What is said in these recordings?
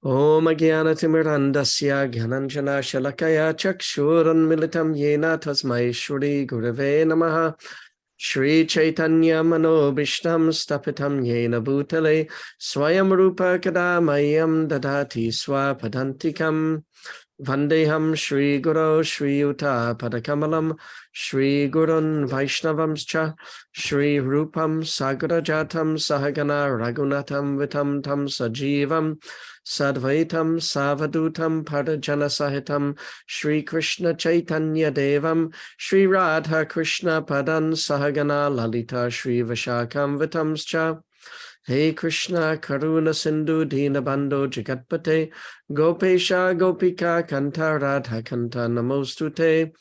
Om Jnanatimirandasya Jnananjana Shalakaya Chakshuranmilitam Yena Tasmai Shri Gurave Namaha Shri Chaitanya Manobishtam Stapitam Yena Bhutale Swayam Rupa Kadamayam Dadati Swapadantikam Vandeham Shri Guru Shri Yuta Padakamalam Shri Gurun Vaishnavamscha Shri Rupam Sagarajatam Sahagana Ragunatam Vitam Tam Sajivam Sadvaitam Savadutam Padajana Sahitam Shri Krishna Chaitanya Devam Shri Radha Krishna Padan Sahagana Lalita Shri Vishakam Vitamscha Hey Krishna Karuna Sindhu Dinabando Jagatpate Gopesha Gopika Kanta Radha Kanta Namostute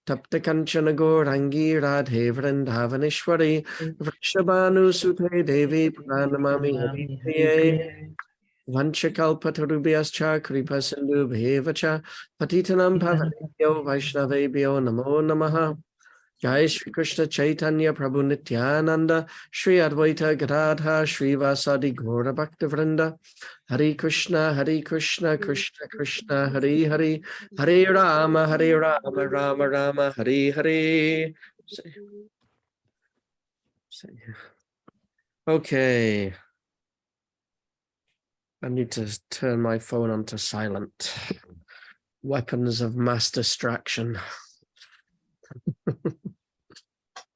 Tapta Kanchana Gaurangi Radhe Vrindavaneshwari Vrishabhanu Sute Devi Pranamami Haripriye Vanchakalpatarubhyascha Kripa Sindhu Bhevacha Patitanam Pavanebhyo Vaishnavebhyo Namo Namaha Jai Shri Krishna Chaitanya Prabhu Nityananda Shri Advaita Gadadha Shri Vasadi Gaura Bhakta Vrinda Hare Krishna Krishna Krishna Hare Hare Hare Rama Rama Rama Hare Hare. Okay. I need to turn my phone onto silent. Weapons of mass distraction.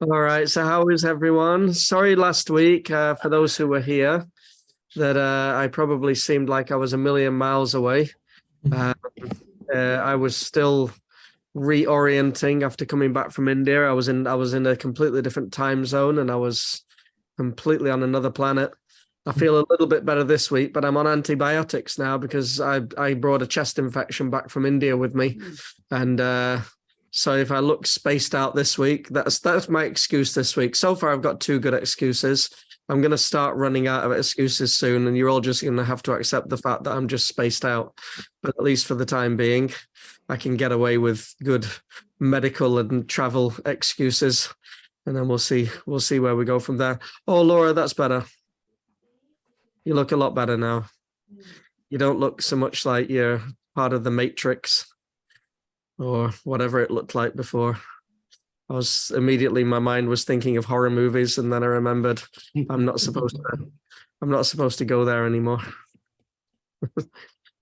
All right, so how is everyone? Sorry last week for those who were here that I probably seemed like I was a million miles away. I was still reorienting after coming back from India. I was in a completely different time zone and I was completely on another planet. I feel a little bit better this week, but I'm on antibiotics now because I brought a chest infection back from India with me. And so if I look spaced out this week, that's my excuse this week. So far, I've got two good excuses. I'm going to start running out of excuses soon, and you're all just going to have to accept the fact that I'm just spaced out. But at least for the time being, I can get away with good medical and travel excuses, and then we'll see where we go from there. Oh, Laura, that's better. You look a lot better now. You don't look so much like you're part of the Matrix or whatever it looked like before. My mind was thinking of horror movies, and then I remembered I'm not supposed to go there anymore.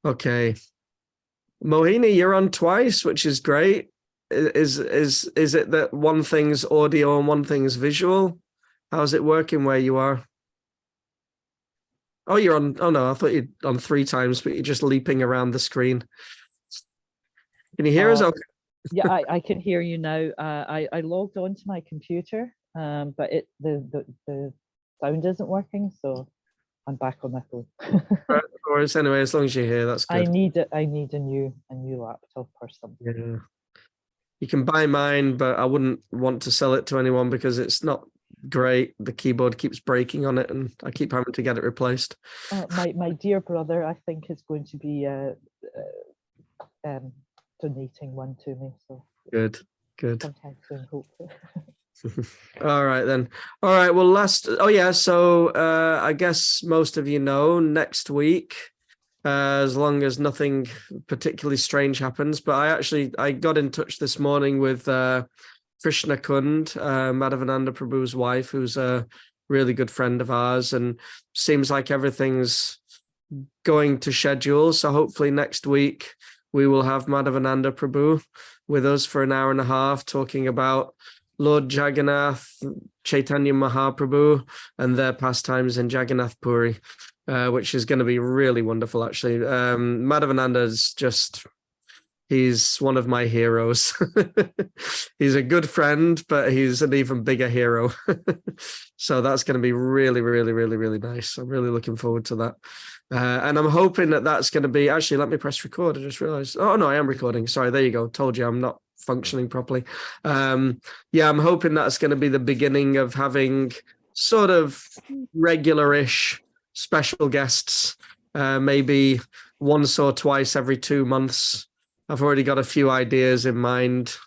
Okay. Mohini, you're on twice, which is great. Is it that one thing's audio and one thing's visual? How's it working where you are? Oh, you're on. Oh no, I thought you're on 3 times, but you're just leaping around the screen. Can you hear us? Okay. Yeah, I can hear you now. I logged onto my computer, but the sound isn't working, so I'm back on my phone. Or anyway, as long as you're here, that's good. I need a new laptop or something. Yeah. You can buy mine, but I wouldn't want to sell it to anyone because it's not great. The keyboard keeps breaking on it, and I keep having to get it replaced. My dear brother, I think, is going to be donating one to me. So good. Sometime soon, hopefully. All right then. All right. Well, so I guess most of you know next week, as long as nothing particularly strange happens. But I got in touch this morning with Krishna Kund, Madhavananda Prabhu's wife, who's a really good friend of ours, and seems like everything's going to schedule. So hopefully next week we will have Madhavananda Prabhu with us for an hour and a half talking about Lord Jagannath, Chaitanya Mahaprabhu, and their pastimes in Jagannath Puri, which is going to be really wonderful, actually. Madhavananda is he's one of my heroes. He's a good friend, but he's an even bigger hero. So that's going to be really, really, really, really nice. I'm really looking forward to that. And I'm hoping that that's going to be, actually, let me press record. I just realized, oh no, I am recording. Sorry, there you go. Told you I'm not functioning properly. I'm hoping that's going to be the beginning of having sort of regular-ish special guests, maybe once or twice every 2 months. I've already got a few ideas in mind.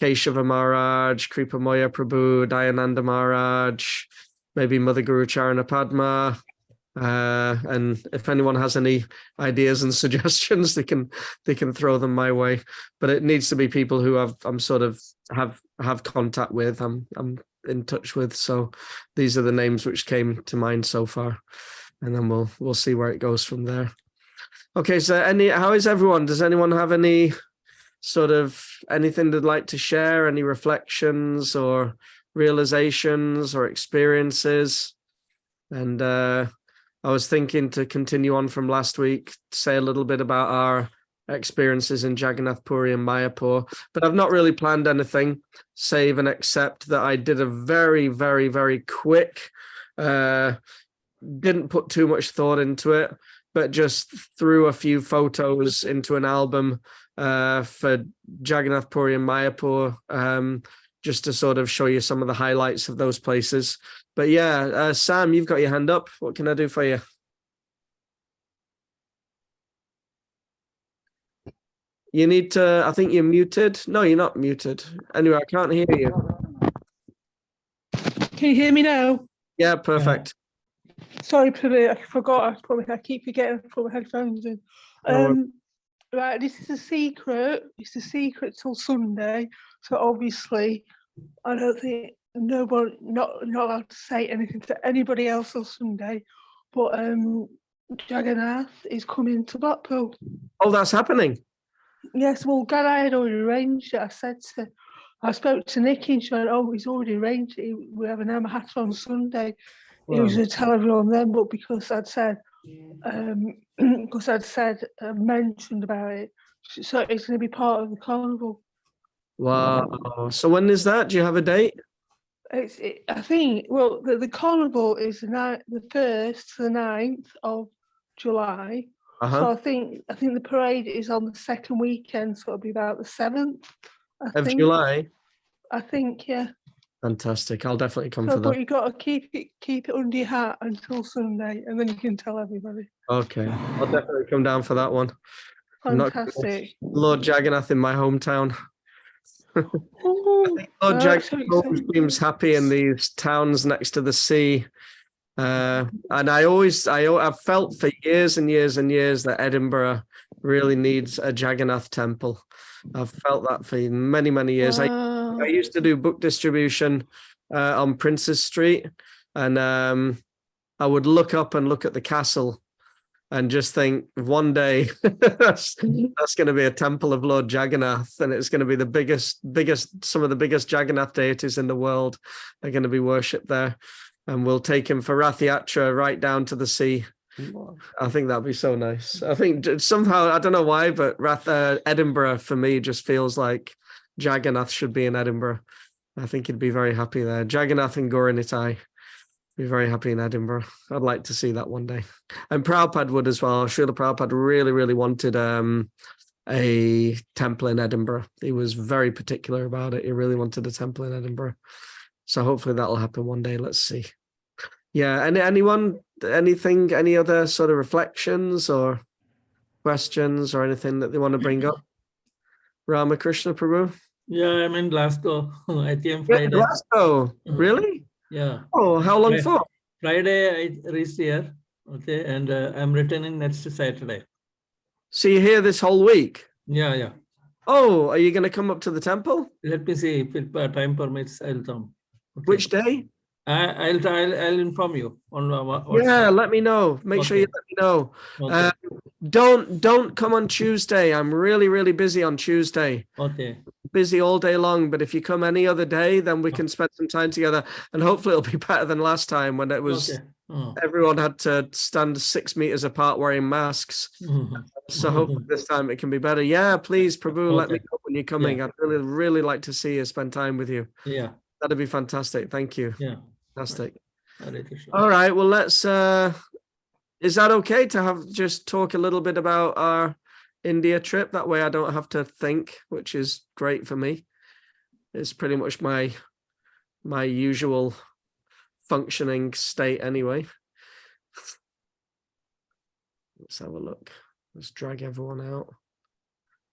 Keshava Maharaj, Kripamoya Prabhu, Dayananda Maharaj, maybe Mother Guru Charana Padma, And if anyone has any ideas and suggestions, they can throw them my way. But it needs to be people who I'm sort of have contact with. I'm in touch with. So these are the names which came to mind so far, and then we'll see where it goes from there. Okay, so how is everyone? Does anyone have any sort of anything they'd like to share? Any reflections or realizations or experiences? And I was thinking to continue on from last week, say a little bit about our experiences in Jagannath, Puri and Mayapur, but I've not really planned anything save and except that I did a very, very, very quick, didn't put too much thought into it, but just threw a few photos into an album for Jagannath, Puri and Mayapur, just to sort of show you some of the highlights of those places. But yeah, Sam, you've got your hand up. What can I do for you? You need to, I think you're muted. No, you're not muted. Anyway, I can't hear you. Can you hear me now? Yeah, perfect. Sorry, Puri, I forgot. I keep forgetting to put my headphones in. Right, this is a secret. It's a secret till Sunday. So obviously, I don't think not allowed to say anything to anybody else till Sunday. But Jagannatha is coming to Blackpool. Oh, that's happening. Yes, well, Gary had already arranged it. I spoke to Nikki and she went, "Oh, he's already arranged it. We have an Amahat on Sunday." He was going to tell everyone then, but because I'd mentioned about it, so it's going to be part of the carnival. Wow. So when is that? Do you have a date? I think, well, the carnival is the 1st to the 9th of July. So I think the parade is on the second weekend, so it'll be about the 7th of July. I think, yeah. Fantastic. I'll definitely come for that. But you got to keep it under your hat until Sunday, and then you can tell everybody. Okay, I'll definitely come down for that one. Fantastic. Lord Jagannatha in my hometown. Oh, Lord Jagannatha seems happy in these towns next to the sea. And I've felt for years and years and years that Edinburgh really needs a Jagannath temple. I've felt that for many, many years. Wow. I used to do book distribution on Princes Street, and I would look up and look at the castle and just think one day that's going to be a temple of Lord Jagannath, and it's going to be the biggest, some of the biggest Jagannath deities in the world are going to be worshipped there. And we'll take him for Rath Yatra right down to the sea. Wow. I think that'd be so nice. I think somehow, I don't know why, but Edinburgh for me just feels like Jagannath should be in Edinburgh. I think he'd be very happy there. Jagannath and Gauranitai be very happy in Edinburgh. I'd like to see that one day. And Prabhupada would as well. Srila Prabhupada really, really wanted a temple in Edinburgh. He was very particular about it. He really wanted a temple in Edinburgh. So hopefully that'll happen one day. Let's see. Yeah. Any other sort of reflections or questions or anything that they want to bring up? Ramakrishna Prabhu? Yeah, I'm in Glasgow. I came Friday. Glasgow? Really? Yeah. Oh, how long for? Friday I reached here. Okay. And I'm returning next Saturday. So you're here this whole week? Yeah. Oh, are you going to come up to the temple? Let me see if time permits, I'll come. Okay. Which day? I'll inform you on WhatsApp. Yeah, let me know. Make sure you let me know. Okay. Don't come on Tuesday. I'm really, really busy on Tuesday. Okay. Busy all day long. But if you come any other day, then we can spend some time together. And hopefully it'll be better than last time when it was everyone had to stand 6 meters apart wearing masks. So hopefully this time it can be better. Yeah, please, Prabhu, let me know when you're coming. I'd really, really like to see you, spend time with you. Yeah. That'd be fantastic. Thank you. Yeah. Fantastic. All right. Well, let's is that okay to just talk a little bit about our India trip? That way I don't have to think, which is great for me. It's pretty much my usual functioning state anyway. Let's have a look. Let's drag everyone out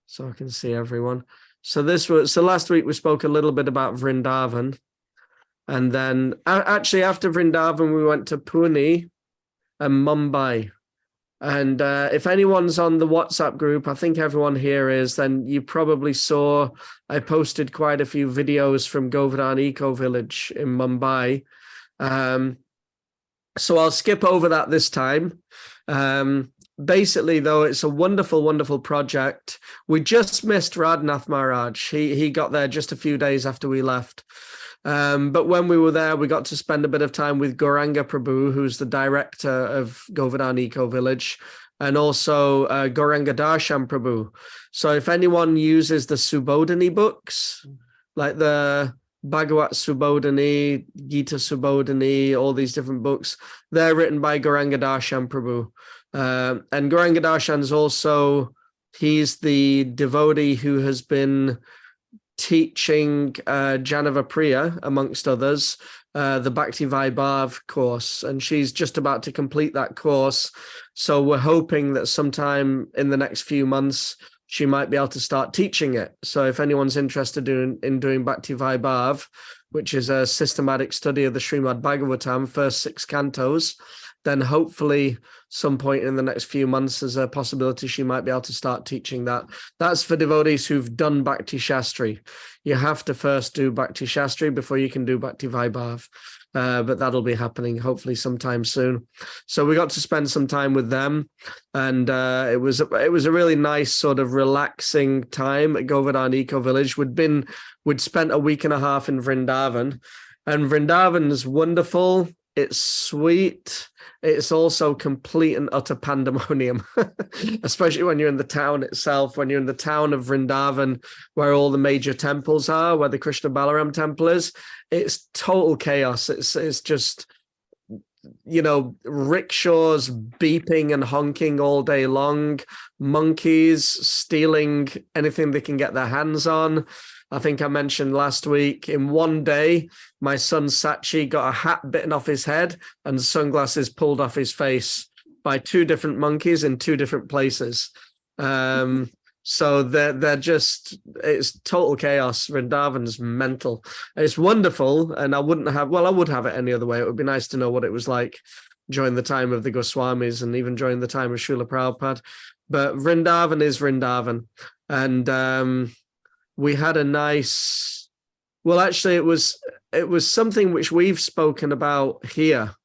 so I can see everyone. So last week we spoke a little bit about Vrindavan. And then actually after Vrindavan, we went to Pune. and Mumbai. And if anyone's on the WhatsApp group, I think everyone here is, then you probably saw I posted quite a few videos from Govardhan Eco Village in Mumbai. So I'll skip over that this time. Basically, though, it's a wonderful, wonderful project. We just missed Radhanath Maharaj. He got there just a few days after we left. But when we were there, we got to spend a bit of time with Gauranga Prabhu, who's the director of Govardhan Eco Village, and also Gauranga Darshan Prabhu. So if anyone uses the Subodhini books, like the Bhagavat Subodhini, Gita Subodhini, all these different books, they're written by Gauranga Darshan Prabhu. And Gauranga Darshan's also, he's the devotee who has been teaching Janava Priya, amongst others, the Bhakti Vaibhav course, and she's just about to complete that course. So we're hoping that sometime in the next few months, she might be able to start teaching it. So if anyone's interested in doing Bhakti Vaibhav, which is a systematic study of the Srimad Bhagavatam, first 6 cantos, then hopefully some point in the next few months there's a possibility she might be able to start teaching that. That's for devotees who've done Bhakti Shastri. You have to first do Bhakti Shastri before you can do Bhakti Vaibhav. But that'll be happening hopefully sometime soon. So we got to spend some time with them, and it was a really nice sort of relaxing time at Govardhan Eco Village. We'd spent a week and a half in Vrindavan, and Vrindavan's wonderful. It's sweet. It's also complete and utter pandemonium, especially when you're in the town itself, when you're in the town of Vrindavan, where all the major temples are, where the Krishna Balaram temple is. It's total chaos. It's just, rickshaws beeping and honking all day long, monkeys stealing anything they can get their hands on. I think I mentioned last week, in one day, my son Sachi got a hat bitten off his head and sunglasses pulled off his face by 2 different monkeys in 2 different places. So they're just, it's total chaos. Vrindavan's mental. It's wonderful, and I would have it any other way. It would be nice to know what it was like during the time of the Goswamis and even during the time of Srila Prabhupada. But Vrindavan is Vrindavan. And we had a nice, actually it was something which we've spoken about here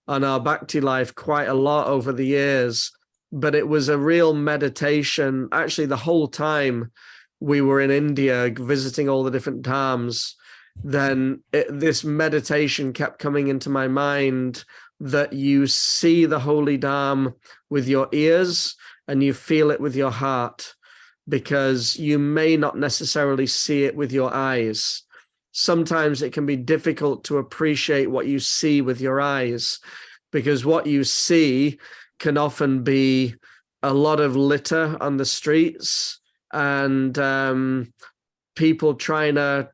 on our Bhakti Life quite a lot over the years, but it was a real meditation. Actually, the whole time we were in India visiting all the different dhams, then this meditation kept coming into my mind, that you see the holy dham with your ears and you feel it with your heart, because you may not necessarily see it with your eyes. Sometimes it can be difficult to appreciate what you see with your eyes, because what you see can often be a lot of litter on the streets and people trying to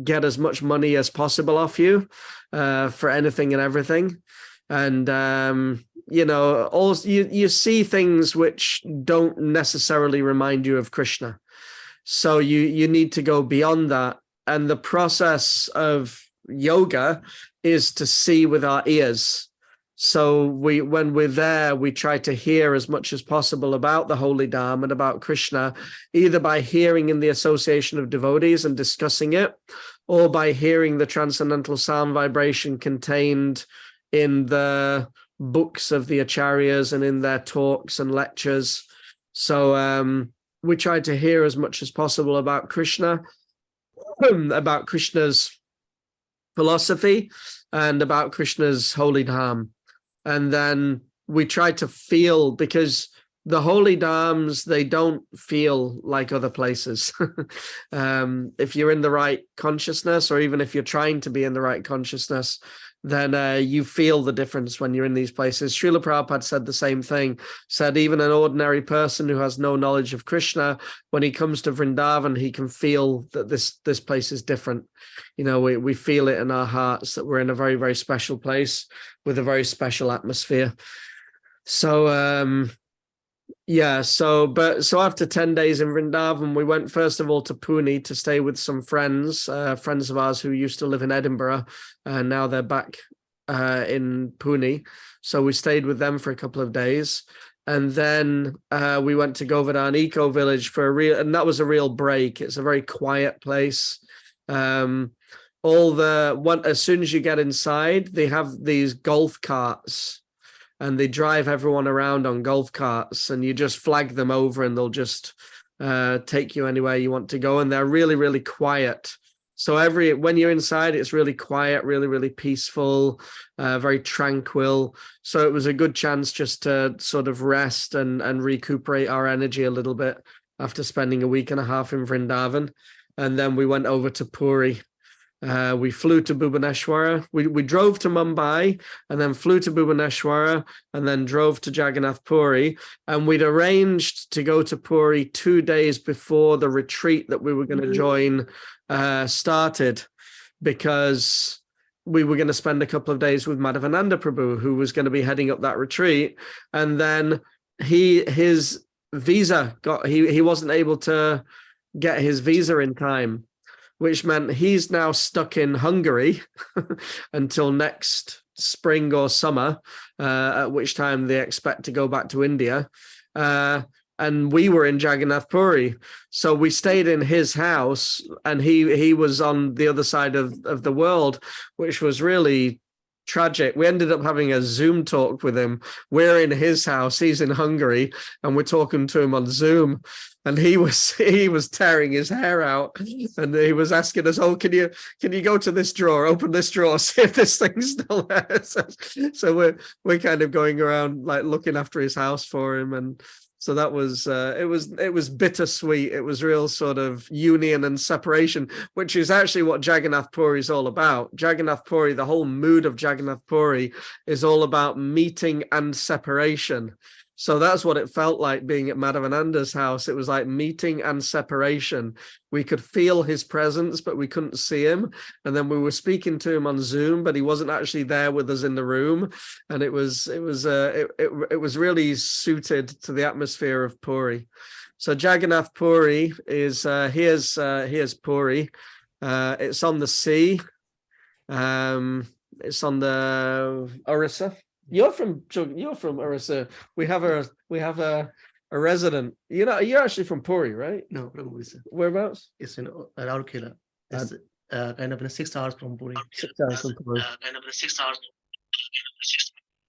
get as much money as possible off you for anything and everything. And also you see things which don't necessarily remind you of Krishna. So you need to go beyond that. And the process of yoga is to see with our ears. So when we're there, we try to hear as much as possible about the holy dham and about Krishna, either by hearing in the association of devotees and discussing it, or by hearing the transcendental sound vibration contained in the books of the acharyas and in their talks and lectures. So we try to hear as much as possible about Krishna, about Krishna's philosophy, and about Krishna's holy dham. And then we try to feel, because the holy dhams, they don't feel like other places. If you're in the right consciousness, or even if you're trying to be in the right consciousness, then you feel the difference when you're in these places. Srila Prabhupada said the same thing, said even an ordinary person who has no knowledge of Krishna, when he comes to Vrindavan, he can feel that this place is different. We feel it in our hearts that we're in a very, very special place with a very special atmosphere. So, so after 10 days in Vrindavan, we went first of all to Puri to stay with some friends of ours who used to live in Edinburgh, and now they're back in Pune. So we stayed with them for a couple of days. And then we went to Govardhan Eco Village and that was a real break. It's a very quiet place. As soon as you get inside, they have these golf carts and they drive everyone around on golf carts, and you just flag them over and they'll just take you anywhere you want to go. And they're really, really quiet. So when you're inside, it's really quiet, really, really peaceful, very tranquil. So it was a good chance just to sort of rest and recuperate our energy a little bit after spending a week and a half in Vrindavan. And then we went over to Puri. We flew to Bhubaneswara. We drove to Mumbai and then flew to Bhubaneswara and then drove to Jagannath Puri. And we'd arranged to go to Puri 2 days before the retreat that we were going to join started, because we were going to spend a couple of days with Madhavananda Prabhu, who was going to be heading up that retreat. And then his visa he wasn't able to get his visa in time, which meant he's now stuck in Hungary until next spring or summer, at which time they expect to go back to India. And we were in Jagannath Puri. So we stayed in his house, and he was on the other side of the world, which was really tragic. We ended up having a Zoom talk with him. We're in his house, he's in Hungary, and we're talking to him on Zoom. And he was tearing his hair out, and he was asking us, "Oh, can you go to this drawer, open this drawer, see if this thing's still there?" So we're kind of going around like looking after his house for him, and so that was it was bittersweet. It was real sort of union and separation, which is actually what Jagannath Puri is all about. Jagannath Puri, the whole mood of Jagannath Puri is all about meeting and separation. So that's what it felt like being at Madhavananda's house. It was like meeting and separation. We could feel his presence, but we couldn't see him. And then we were speaking to him on Zoom, but he wasn't actually there with us in the room. And it was really suited to the atmosphere of Puri. So Jagannath Puri is here's Puri. It's on the sea. It's on the Orissa. You're from Orissa. We have a resident. You're actually from Puri, right? No, from Orissa. Whereabouts? It's in Rourkela. It's kind of in 6 hours from Puri. 6 hours from Puri. Kind of in 6 hours.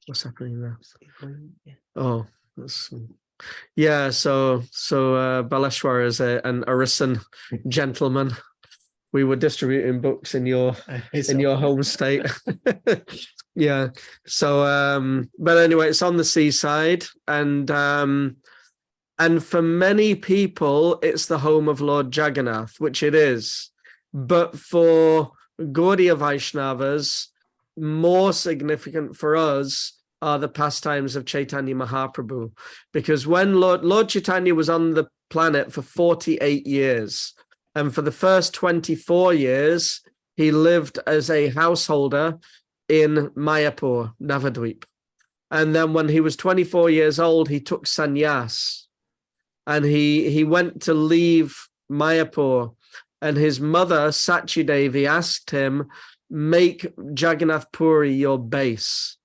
What's happening there? Yeah. Oh, yeah. So Baleshwar is an Orissan gentleman. We were distributing books in your home state. Yeah. So but anyway, it's on the seaside, and for many people it's the home of Lord Jagannath, which it is. But for Gaudiya Vaishnavas, more significant for us are the pastimes of Chaitanya Mahaprabhu, because when Lord Chaitanya was on the planet for 48 years, and for the first 24 years he lived as a householder in Mayapur, Navadvip. And then when he was 24 years old, he took sannyas, and he went to leave Mayapur. And his mother, Sachi Devi, asked him, make Jagannath Puri your base.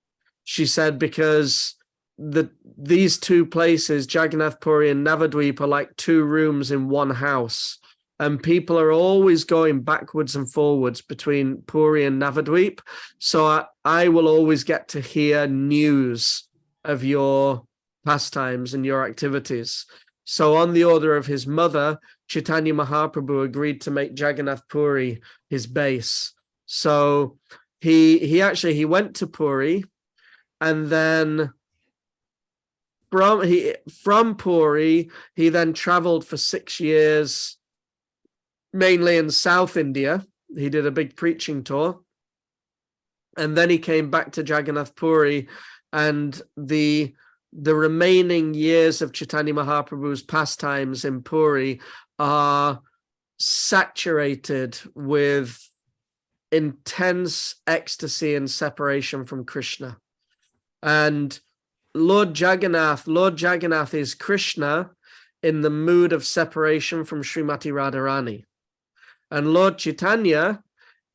She said, because these two places, Jagannath Puri and Navadvip, are like two rooms in one house. And people are always going backwards and forwards between Puri and Navadvip. So I will always get to hear news of your pastimes and your activities. So on the order of his mother, Chaitanya Mahaprabhu agreed to make Jagannath Puri his base. So he went to Puri, and then from Puri, he then traveled for 6 years, mainly in South India. He did a big preaching tour. And then he came back to Jagannath Puri, and the remaining years of Chaitanya Mahaprabhu's pastimes in Puri are saturated with intense ecstasy and separation from Krishna. And Lord Jagannath is Krishna in the mood of separation from Srimati Radharani. And Lord Chaitanya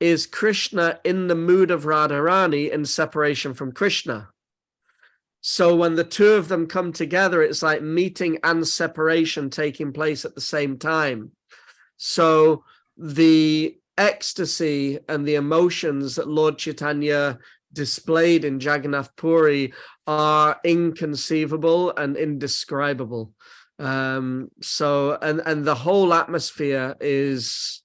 is Krishna in the mood of Radharani in separation from Krishna. So when the two of them come together, it's like meeting and separation taking place at the same time. So the ecstasy and the emotions that Lord Chaitanya displayed in Jagannath Puri are inconceivable and indescribable. So the whole atmosphere is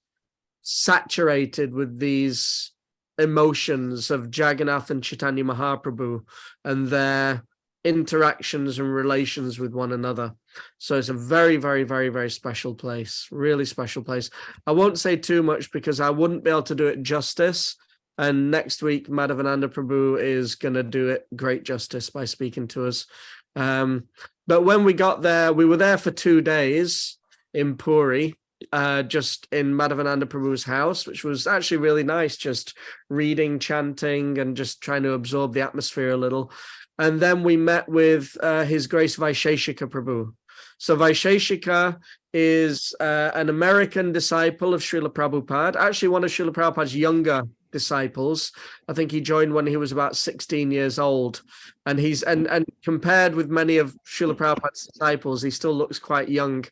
saturated with these emotions of Jagannath and Chaitanya Mahaprabhu and their interactions and relations with one another. So it's a very, very, very, very special place, really special place. I won't say too much because I wouldn't be able to do it justice. And next week, Madhavananda Prabhu is going to do it great justice by speaking to us. But when we got there, we were there for 2 days in Puri, just in Madhavananda Prabhu's house, which was actually really nice, just reading, chanting, and just trying to absorb the atmosphere a little. And then we met with His Grace Vaisheshika Prabhu. So Vaisheshika is an American disciple of Srila Prabhupada, actually one of Srila Prabhupada's younger disciples. I think he joined when he was about 16 years old. And he's and compared with many of Srila Prabhupada's disciples, he still looks quite young.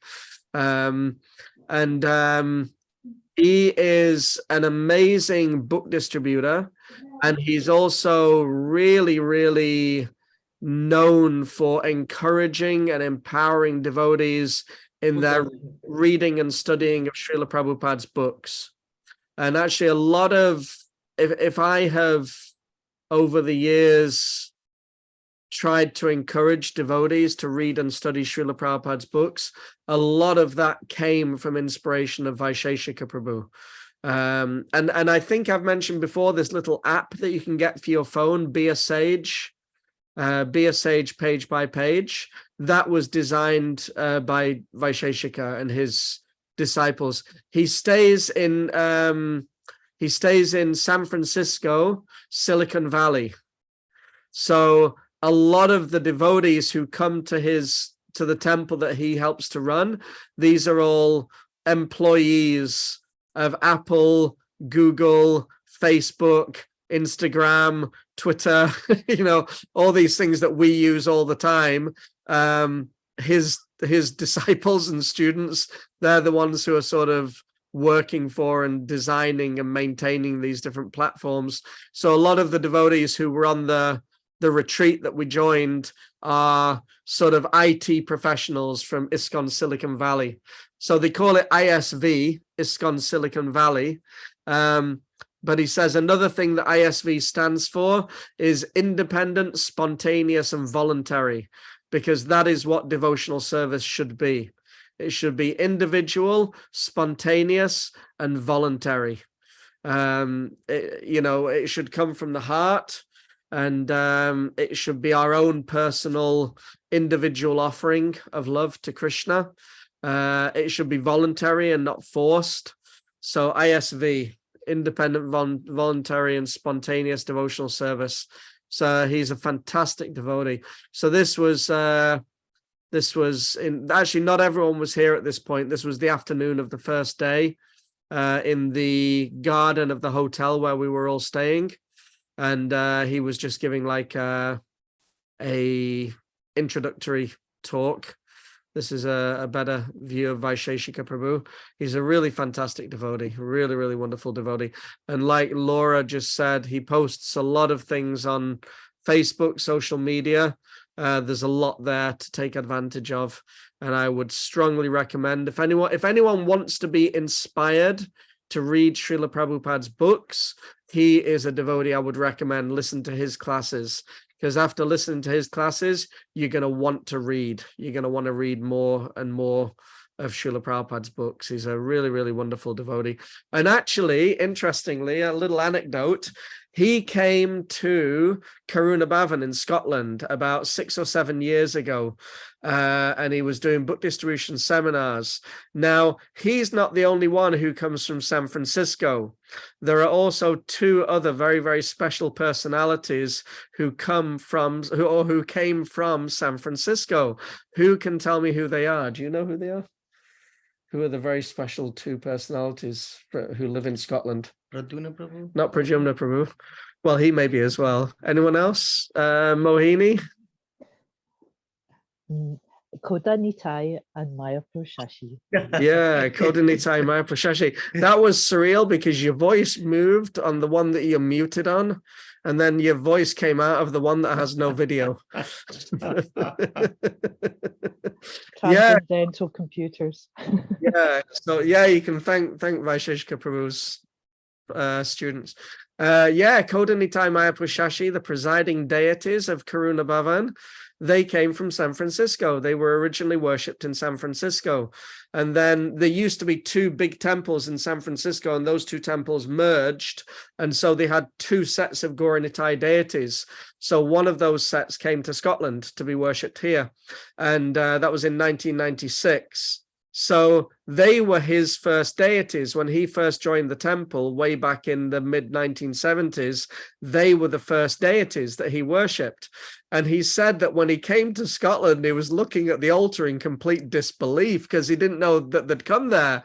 He is an amazing book distributor, and he's also really, really known for encouraging and empowering devotees in their reading and studying of Srila Prabhupada's books. And actually a lot of, if I have over the years tried to encourage devotees to read and study Srila Prabhupada's books, a lot of that came from inspiration of Vaisheshika Prabhu. And I think I've mentioned before this little app that you can get for your phone, Be a Sage page by page. That was designed by Vaisheshika and his disciples. He stays in San Francisco, Silicon Valley. So a lot of the devotees who come to the temple that he helps to run, these are all employees of Apple, Google, Facebook, Instagram, Twitter, all these things that we use all the time. His disciples and students, they're the ones who are sort of working for and designing and maintaining these different platforms. So a lot of the devotees who were on the retreat that we joined are sort of IT professionals from ISKCON Silicon Valley. So they call it ISV, ISKCON Silicon Valley. But he says another thing that ISV stands for is independent, spontaneous, and voluntary, because that is what devotional service should be. It should be individual, spontaneous, and voluntary. It should come from the heart, and it should be our own personal, individual offering of love to Krishna. It should be voluntary and not forced. So ISV, independent, voluntary, and spontaneous devotional service. So he's a fantastic devotee. So this was actually not everyone was here at this point. This was the afternoon of the first day in the garden of the hotel where we were all staying. And he was just giving like a introductory talk. This is a better view of Vaisheshika Prabhu. He's a really fantastic devotee, really, really wonderful devotee. And like Laura just said, he posts a lot of things on Facebook, social media. There's a lot there to take advantage of. And I would strongly recommend, if anyone wants to be inspired to read Srila Prabhupada's books, he is a devotee I would recommend. Listen to his classes. Because after listening to his classes, you're going to want to read. You're going to want to read more and more of Srila Prabhupada's books. He's a really, really wonderful devotee. And actually, interestingly, a little anecdote, he came to Karuna Bhavan in Scotland about 6 or 7 years ago, and he was doing book distribution seminars. Now, he's not the only one who comes from San Francisco. There are also 2 other very, very special personalities who came from San Francisco. Who can tell me who they are? Do you know who they are? who are the very special two personalities who live in Scotland? Pradyumna Prabhu. Not Pradyumna Prabhu. Well, he may be as well. Anyone else? Mohini? Koda Nitai and Mayapur Shashi. Yeah, Kodanitai Maya Prashashi. That was surreal because your voice moved on the one that you're muted on, and then your voice came out of the one that has no video. Yeah, Transcendental computers. yeah. So yeah, you can thank Vaisheshika Prabhu's students. Yeah, Kodanitai Maya Prashashi, the presiding deities of Karuna Bhavan. They came from San Francisco. They were originally worshipped in San Francisco. And then there used to be two big temples in San Francisco, and those two temples merged. And so they had two sets of Gauranitai deities. So one of those sets came to Scotland to be worshipped here. And that was in 1996. So they were his first deities. When he first joined the temple way back in the mid-1970s, they were the first deities that he worshipped. And he said that when he came to Scotland, he was looking at the altar in complete disbelief because he didn't know that they'd come there.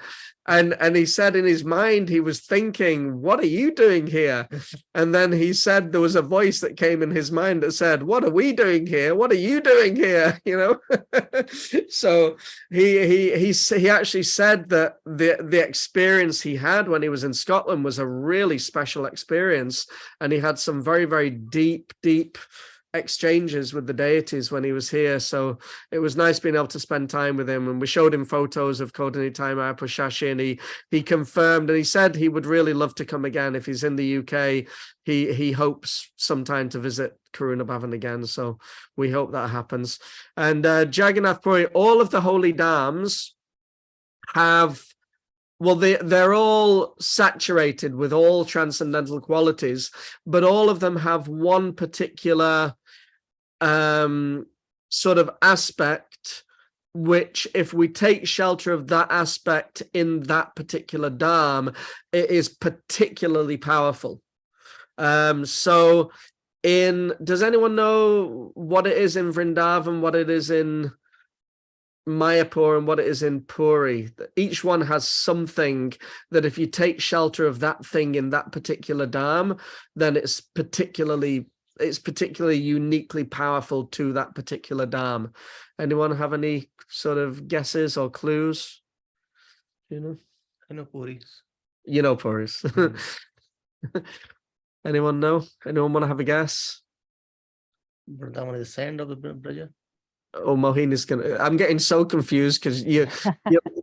And he said in his mind, he was thinking, what are you doing here? And then he said there was a voice that came in his mind that said, what are we doing here? What are you doing here? You know? So he actually said that the experience he had when he was in Scotland was a really special experience. And he had some very, very deep exchanges with the deities when he was here. So it was nice being able to spend time with him, and we showed him photos of Kodanitai Maya Prashashi, and he confirmed, and he said he would really love to come again if he's in the UK. He hopes sometime to visit Karuna Bhavan again, so we hope that happens. And Jagannath Puri, all of the holy dhams have, well, they're all saturated with all transcendental qualities, but all of them have one particular sort of aspect, which if we take shelter of that aspect in that particular dham, it is particularly powerful. So does anyone know what it is in Vrindavan, what it is in Mayapur, and what it is in Puri? Each one has something that if you take shelter of that thing in that particular dham, then it's particularly uniquely powerful to that particular dham. Anyone have any sort of guesses or clues? You know? I know Puris. You know Puris. Anyone know? Anyone want to have a guess? Vrindavan is the sand of the Braja. Oh, Mohini's gonna. I'm getting so confused because your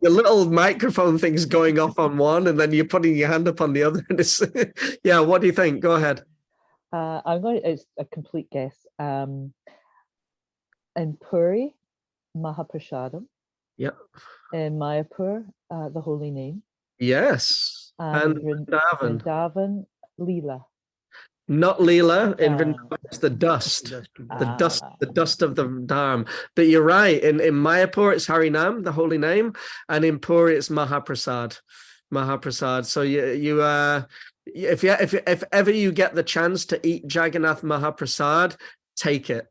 little microphone thing's going off on one, and then you're putting your hand up on the other. And it's, yeah. What do you think? Go ahead. It's a complete guess. In Puri, Mahaprasadam. Yep. In Mayapur, the holy name. Yes. And Vrindavan. Vrindavan, Leela. Not Leela. In Vrindavan, it's the dust. The dust of the dham. But you're right. In Mayapur, it's Harinam, the holy name, and in Puri, it's Mahaprasad. So if ever you get the chance to eat Jagannath Mahaprasad, take it.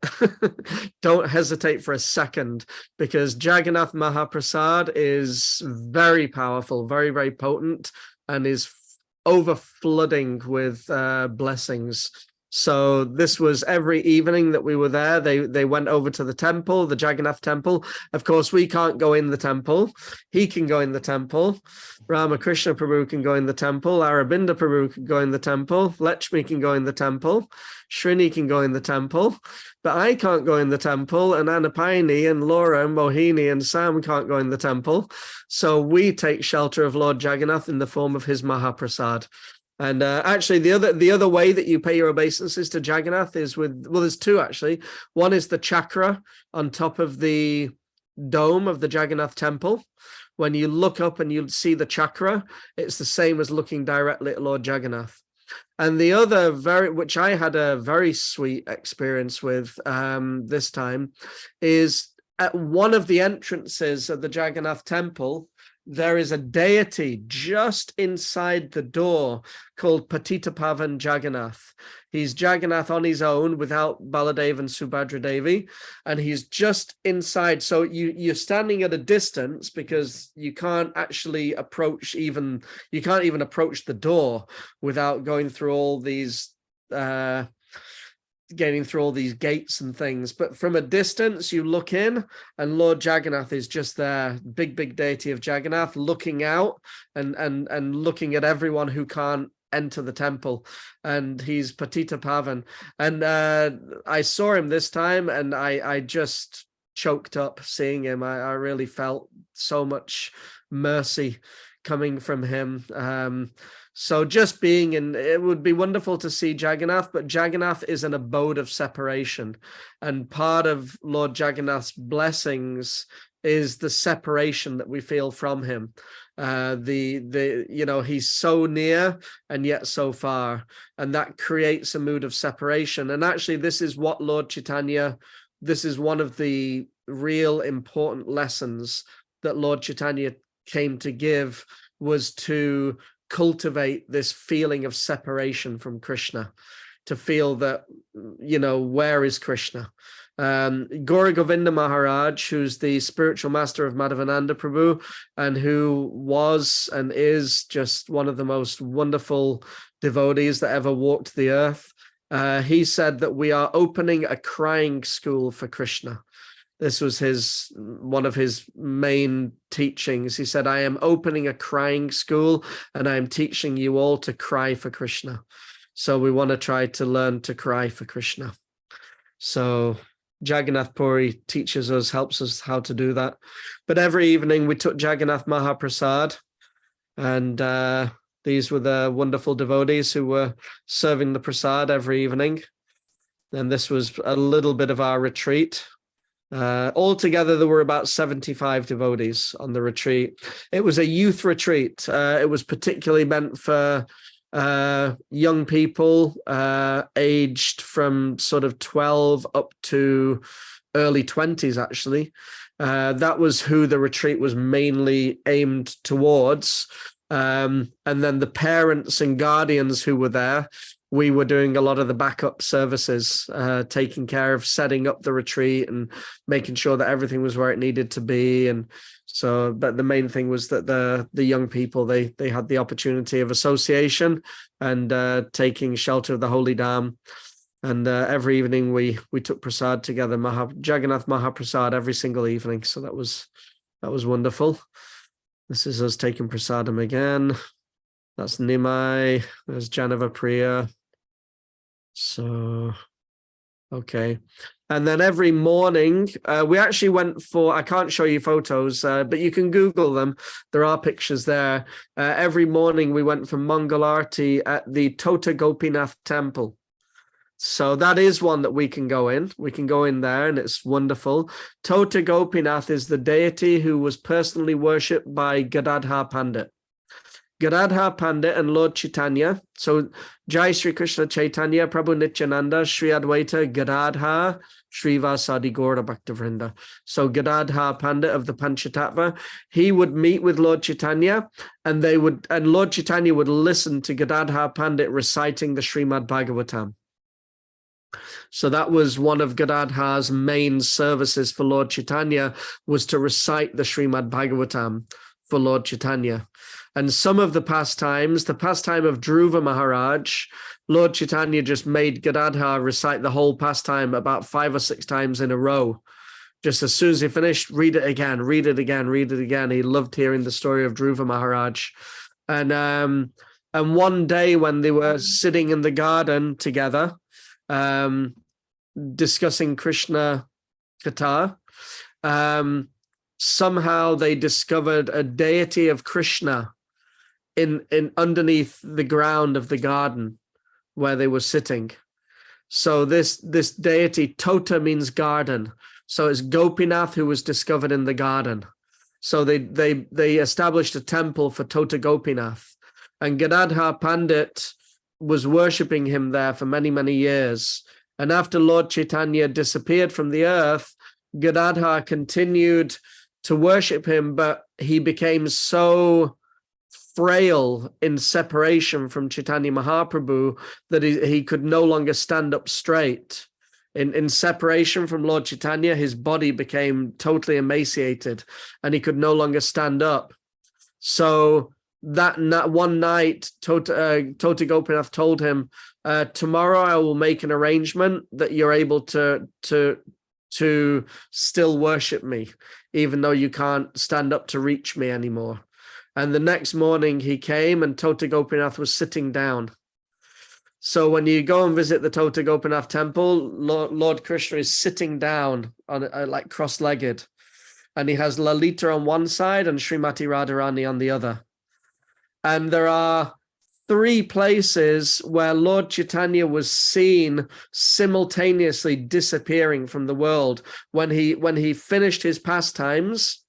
Don't hesitate for a second, because Jagannath Mahaprasad is very powerful, very, very potent, and is over flooding with blessings. So this was every evening that we were there. They went over to the temple, the Jagannath temple. Of course, we can't go in the temple. He can go in the temple. Ramakrishna Prabhu can go in the temple. Arabinda Prabhu can go in the temple. Lakshmi can go in the temple. Srini can go in the temple. But I can't go in the temple. And Anapayani and Laura and Mohini and Sam can't go in the temple. So we take shelter of Lord Jagannath in the form of his Mahaprasad. And actually, the other way that you pay your obeisances to Jagannath is with, well, there's two actually. One is the chakra on top of the dome of the Jagannath temple. When you look up and you see the chakra, it's the same as looking directly at Lord Jagannath. And the other, which I had a very sweet experience with this time, is at one of the entrances of the Jagannath temple there is a deity just inside the door called Patitapavan Jagannath. He's Jagannath on his own without Baladev and Subhadra Devi, and he's just inside. So you're standing at a distance because you can't actually approach you can't even approach the door without going through all these getting through all these gates and things. But from a distance, you look in and Lord Jagannath is just there, big deity of Jagannath, looking out and looking at everyone who can't enter the temple. And he's Patita Pavan. And I saw him this time and I just choked up seeing him. I really felt so much mercy coming from him. So just being in, it would be wonderful to see Jagannath, but Jagannath is an abode of separation. And part of Lord Jagannath's blessings is the separation that we feel from him. He's so near and yet so far, and that creates a mood of separation. And actually, this is what Lord Chaitanya, this is one of the real important lessons that Lord Chaitanya came to give, was to cultivate this feeling of separation from Krishna, to feel that, where is Krishna? Gaura Govinda Maharaj, who's the spiritual master of Madhavananda Prabhu, and who was and is just one of the most wonderful devotees that ever walked the earth, he said that we are opening a crying school for Krishna. This was one of his main teachings. He said, I am opening a crying school and I am teaching you all to cry for Krishna. So we want to try to learn to cry for Krishna. So Jagannath Puri teaches us, helps us how to do that. But every evening we took Jagannath Mahaprasad, and these were the wonderful devotees who were serving the prasad every evening. And this was a little bit of our retreat. Altogether, there were about 75 devotees on the retreat. It was a youth retreat. It was particularly meant for young people aged from sort of 12 up to early 20s, actually. That was who the retreat was mainly aimed towards. And then the parents and guardians who were there, we were doing a lot of the backup services, taking care of setting up the retreat and making sure that everything was where it needed to be. And so, but the main thing was that the young people, they had the opportunity of association and taking shelter of the Holy Dham. And every evening we took prasad together, Jagannath Mahaprasad every single evening. So that was wonderful. This is us taking prasadam again. That's Nimai. There's Janava Priya. So, okay. And then every morning, we actually went for, I can't show you photos, but you can Google them. There are pictures there. Every morning we went for Mangalarti at the Tota Gopinath temple. So that is one that we can go in. We can go in there and it's wonderful. Tota Gopinath is the deity who was personally worshipped by Gadadhar Pandit. Gadadhar Pandit and Lord Chaitanya. So Jai Sri Krishna Chaitanya, Prabhu Nityananda, Sri Advaita, Gadadhar, Srivasadi Gaura Bhaktavrinda. So Gadadhar Pandit of the Panchatattva, he would meet with Lord Chaitanya, and Lord Chaitanya would listen to Gadadhar Pandit reciting the Srimad Bhagavatam. So that was one of Gadadhar's main services for Lord Chaitanya, was to recite the Srimad Bhagavatam for Lord Chaitanya. And some of the pastimes, the pastime of Dhruva Maharaj, Lord Chaitanya just made Gadadhar recite the whole pastime about 5 or 6 times in a row. Just as soon as he finished, read it again, read it again, read it again. He loved hearing the story of Dhruva Maharaj. And one day when they were sitting in the garden together, discussing Krishna Katha, somehow they discovered a deity of Krishna in underneath the ground of the garden where they were sitting. So this deity, Tota means garden. So it's Gopinath who was discovered in the garden. So they established a temple for Tota Gopinath, and Gadadhar Pandit was worshipping him there for many, many years. And after Lord Chaitanya disappeared from the earth, Gadadhar continued to worship him, but he became so frail in separation from Chaitanya Mahaprabhu that he could no longer stand up straight. In separation from Lord Chaitanya, his body became totally emaciated and he could no longer stand up. So that one night, Tota Gopinath told him, tomorrow I will make an arrangement that you're able to still worship me, even though you can't stand up to reach me anymore. And the next morning he came and Tota Gopinath was sitting down. So when you go and visit the Tota Gopinath temple, Lord Krishna is sitting down on like cross-legged, and he has Lalita on one side and Srimati Radharani on the other. And there are 3 places where Lord Chaitanya was seen simultaneously disappearing from the world. When he finished his pastimes,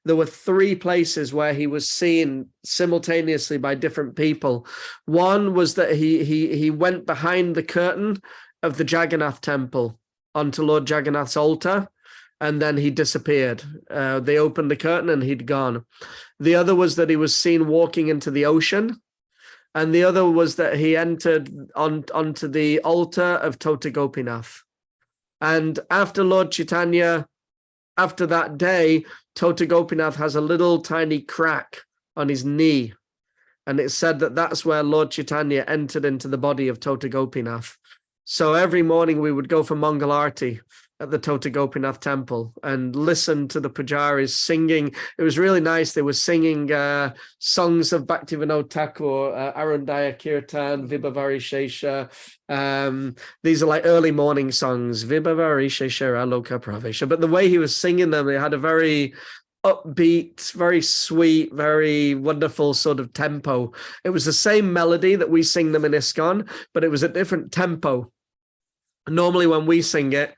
there were 3 places where he was seen simultaneously by different people. One was that he went behind the curtain of the Jagannath temple onto Lord Jagannath's altar, and then he disappeared. They opened the curtain and he'd gone. The other was that he was seen walking into the ocean. And the other was that he entered onto the altar of Tota Gopinath. And after Lord Chaitanya, after that day, Tota Gopinath has a little tiny crack on his knee. And it's said that that's where Lord Chaitanya entered into the body of Tota Gopinath. So every morning we would go for Mangal Arati at the Tota Gopinath temple and listen to the pujaris singing. It was really nice. They were singing songs of Bhaktivinoda Thakur, Arundaya Kirtan, Vibhavari Shesha. These are like early morning songs, Vibhavari Shesha Aloka Pravesha. But the way he was singing them, it had a very upbeat, very sweet, very wonderful sort of tempo. It was the same melody that we sing them in ISKCON, but it was a different tempo. Normally when we sing it,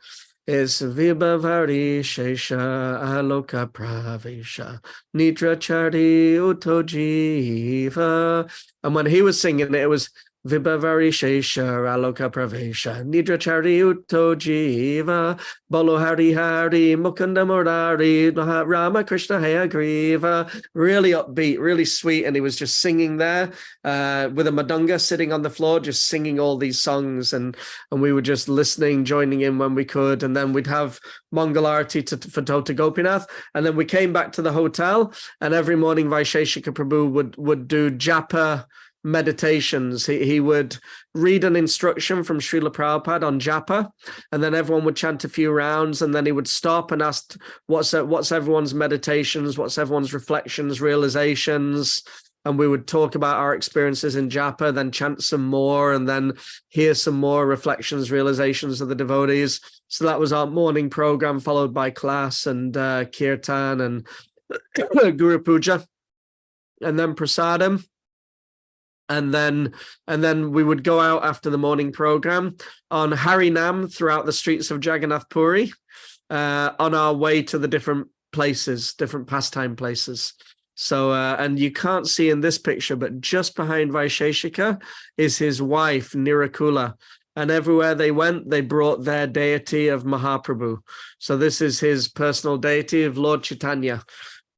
is Vibhavari Shesha Aloka Pravesha Nidra Chari Utojiva. And when he was singing it, it was Vibhavari Shesha Aloka Pravesha Nidra Chari Utojiva Bolo Hari Hari Mukunda Murari Rama Krishna Hayagriva. Really upbeat, really sweet. And he was just singing there with a madanga sitting on the floor, just singing all these songs. And we were just listening, joining in when we could. And then we'd have Mangal Arati for Tota Gopinath. And then we came back to the hotel, and every morning Vaisheshika Prabhu would do japa meditations. He would read an instruction from Srila Prabhupada on japa, and then everyone would chant a few rounds, and then he would stop and ask, what's everyone's meditations, what's everyone's reflections, realizations, and we would talk about our experiences in japa, then chant some more, and then hear some more reflections, realizations of the devotees. So that was our morning program, followed by class and kirtan and Guru Puja, and then prasadam. And then we would go out after the morning program on Harinam throughout the streets of Jagannath Puri on our way to the different places, different pastime places. So, and you can't see in this picture, but just behind Vaisheshika is his wife, Nirakula. And everywhere they went, they brought their deity of Mahaprabhu. So this is his personal deity of Lord Chaitanya,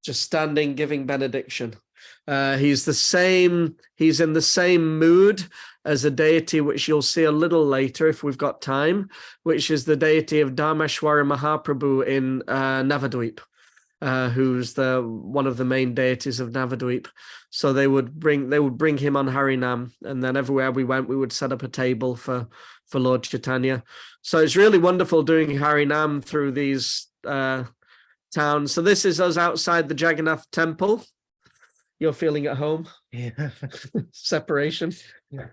just standing, giving benediction. He's in the same mood as a deity which you'll see a little later if we've got time, which is the deity of Dharmeshwara Mahaprabhu in Navadvip, who's one of the main deities of Navadvip. So they would bring him on Harinam, and then everywhere we went, we would set up a table for Lord Chaitanya. So it's really wonderful doing Harinam through these towns. So this is us outside the Jagannath temple. You're feeling at home? Yeah. Separation. Yeah.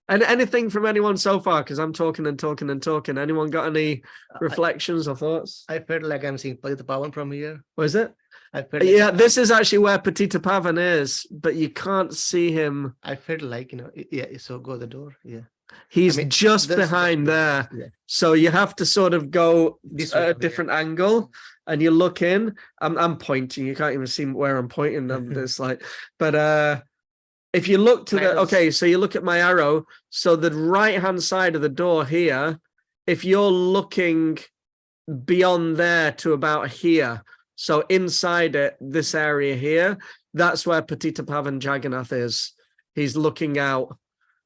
And anything from anyone so far? Because I'm talking and talking and talking. Anyone got any reflections or thoughts? I felt like I'm seeing Patita Pavan from here. Was it? I felt Yeah, this is actually where Patita Pavan is, but you can't see him. I felt like, yeah, so go the door. Yeah. He's I mean, just behind there. Yeah. So you have to sort of go This at way a from different angle, and you look in. I'm pointing. You can't even see where I'm pointing. It's like, but if you look to so you look at my arrow. So the right-hand side of the door here, if you're looking beyond there to about here, So inside it, this area here, that's where Patitapavan Jagannatha is. He's looking out,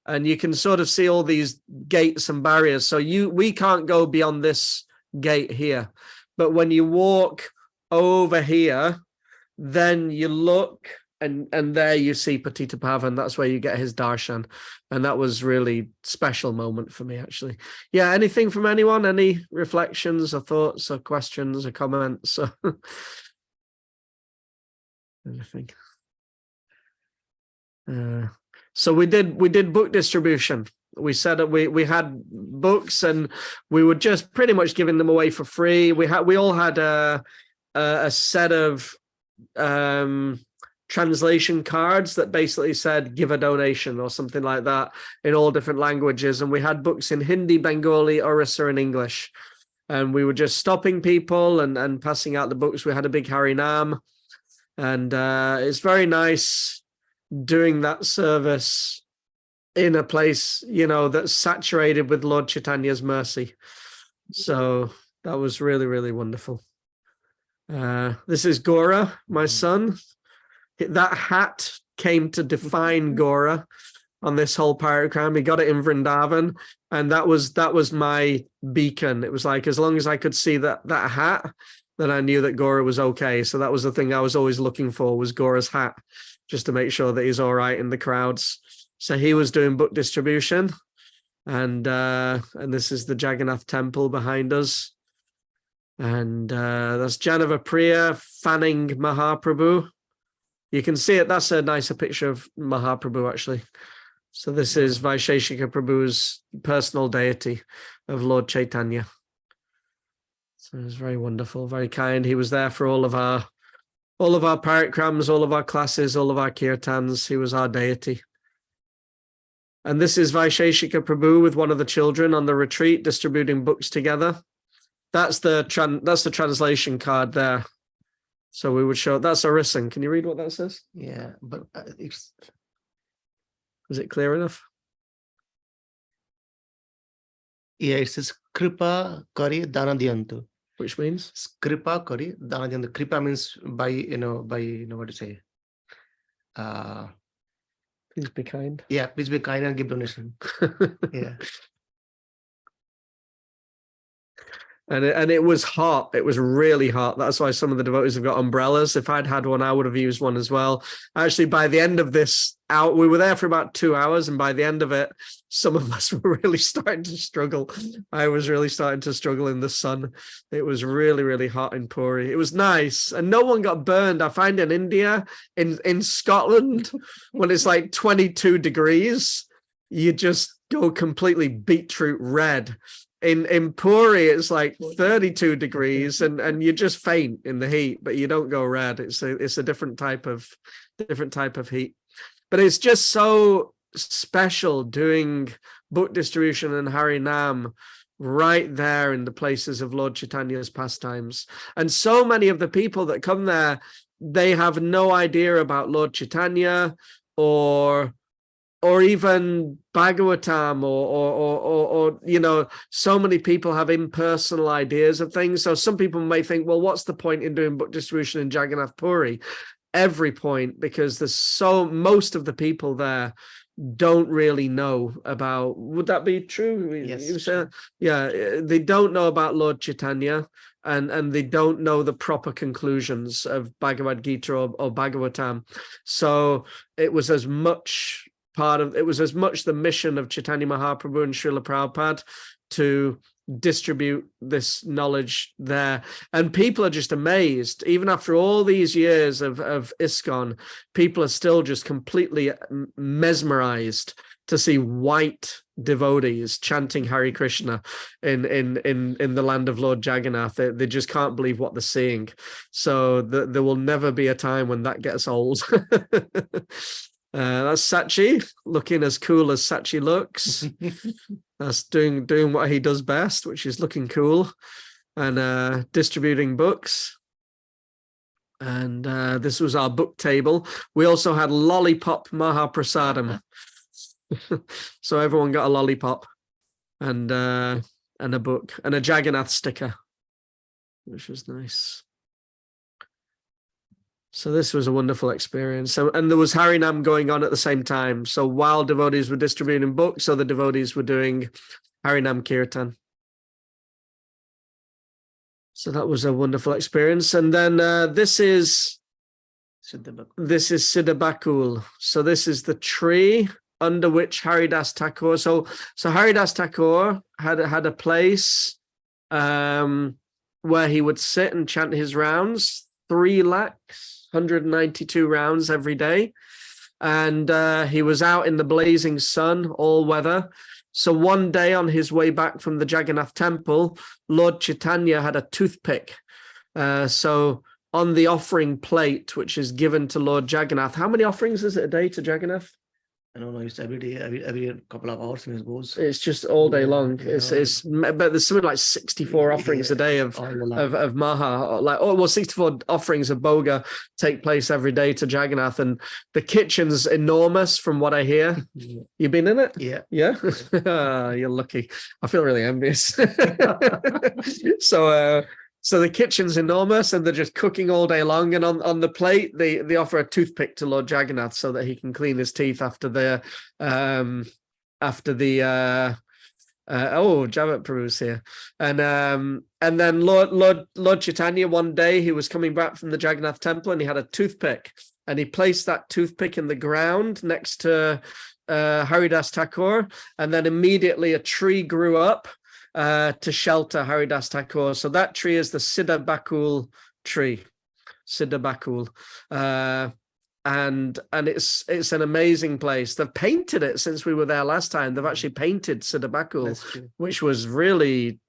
and you can sort of see all these gates and barriers. So we can't go beyond this gate here. But when you walk over here, then you look, and there you see Patitapavan. That's where you get his darshan. And that was really special moment for me, actually. Yeah, anything from anyone? Any reflections or thoughts or questions or comments? Anything? So we did book distribution. We said that we had books, and we were just pretty much giving them away for free. We all had a set of translation cards that basically said give a donation or something like that in all different languages, and we had books in Hindi, Bengali, Orissa, and English, and we were just stopping people and passing out the books. We had a big Harinam, and it's very nice doing that service in a place, that's saturated with Lord Chaitanya's mercy. So that was really, really wonderful. This is Gora, my son. That hat came to define Gora on this whole parikrama. He got it in Vrindavan, and that was my beacon. It was like, as long as I could see that hat, then I knew that Gora was okay. So that was the thing I was always looking for, was Gora's hat, just to make sure that he's all right in the crowds. So he was doing book distribution, and this is the Jagannath temple behind us. And that's Janava Priya fanning Mahaprabhu. You can see it. That's a nicer picture of Mahaprabhu, actually. So this is Vaisheshika Prabhu's personal deity of Lord Chaitanya. So it was very wonderful, very kind. He was there for all of our parikrams, all of our classes, all of our kirtans. He was our deity. And this is Vaisheshika Prabhu with one of the children on the retreat, distributing books together. That's the translation card there. So we would show, that's Orisan. Can you read what that says? Yeah, but it's... Is it clear enough? Yeah, it says Kripa Kari Dana Diyantu. Which means? Kripa Kari Dana Diyantu. Kripa means by what to say? Please be kind. Yeah, please be kind and give donation. Yeah. And it was hot. It was really hot. That's why some of the devotees have got umbrellas. If I'd had one, I would have used one as well. Actually, by the end of this out, we were there for about 2 hours, and by the end of it, some of us were really starting to struggle. I was really starting to struggle in the sun. It was really, really hot in Puri. It was nice, and no one got burned. I find in India, in Scotland, when it's like 22 degrees, you just go completely beetroot red. In Puri, it's like 32 degrees, and you just faint in the heat, but you don't go red. It's a different type of heat. But it's just so special doing book distribution and Harinam right there in the places of Lord Chaitanya's pastimes. And so many of the people that come there, they have no idea about Lord Chaitanya or even Bhagavatam or so many people have impersonal ideas of things. So some people may think, well, what's the point in doing book distribution in Jagannath Puri? Every point, because most of the people there don't really know about, would that be true? Yes. Yeah, they don't know about Lord Chaitanya, and they don't know the proper conclusions of Bhagavad Gita or Bhagavatam. So it was as much the mission of Chaitanya Mahaprabhu and Srila Prabhupada to distribute this knowledge there. And people are just amazed. Even after all these years of ISKCON, people are still just completely mesmerized to see white devotees chanting Hare Krishna in the land of Lord Jagannath. They just can't believe what they're seeing. So there will never be a time when that gets old. That's Sachi, looking as cool as Sachi looks. That's doing what he does best, which is looking cool and distributing books. And this was our book table. We also had lollipop Mahaprasadam. So everyone got a lollipop and a book and a Jagannath sticker, which was nice. So this was a wonderful experience. So, and there was Harinam going on at the same time. So while devotees were distributing books, other devotees were doing Harinam Kirtan. So that was a wonderful experience. And then this is Siddhabakul. So this is the tree under which Haridas Thakur. So Haridas Thakur had a place where he would sit and chant his rounds, 3,192 rounds every day. And he was out in the blazing sun, all weather. So one day on his way back from the Jagannatha temple, Lord Chaitanya had a toothpick. So on the offering plate, which is given to Lord Jagannath, how many offerings is it a day to Jagannath? I don't know. It's every day, every couple of hours, I suppose. It's just all day long. Yeah. But there's something like 64 offerings a day of Maha, like 64 offerings of Boga take place every day to Jagannath, and the kitchen's enormous from what I hear. Yeah. You been in it? Yeah. Yeah. You're lucky. I feel really envious. So the kitchen's enormous, and they're just cooking all day long. And on the plate, they offer a toothpick to Lord Jagannath so that he can clean his teeth after the Javat Prabhu's here. And then Lord Chaitanya, one day he was coming back from the Jagannath temple, and he had a toothpick, and he placed that toothpick in the ground next to Haridas Thakur, and then immediately a tree grew up to shelter Haridas Thakur. So that tree is the Siddhabakul tree, Siddhabakul. And it's an amazing place. They've painted it since we were there last time. They've actually painted Siddhabakul, which was really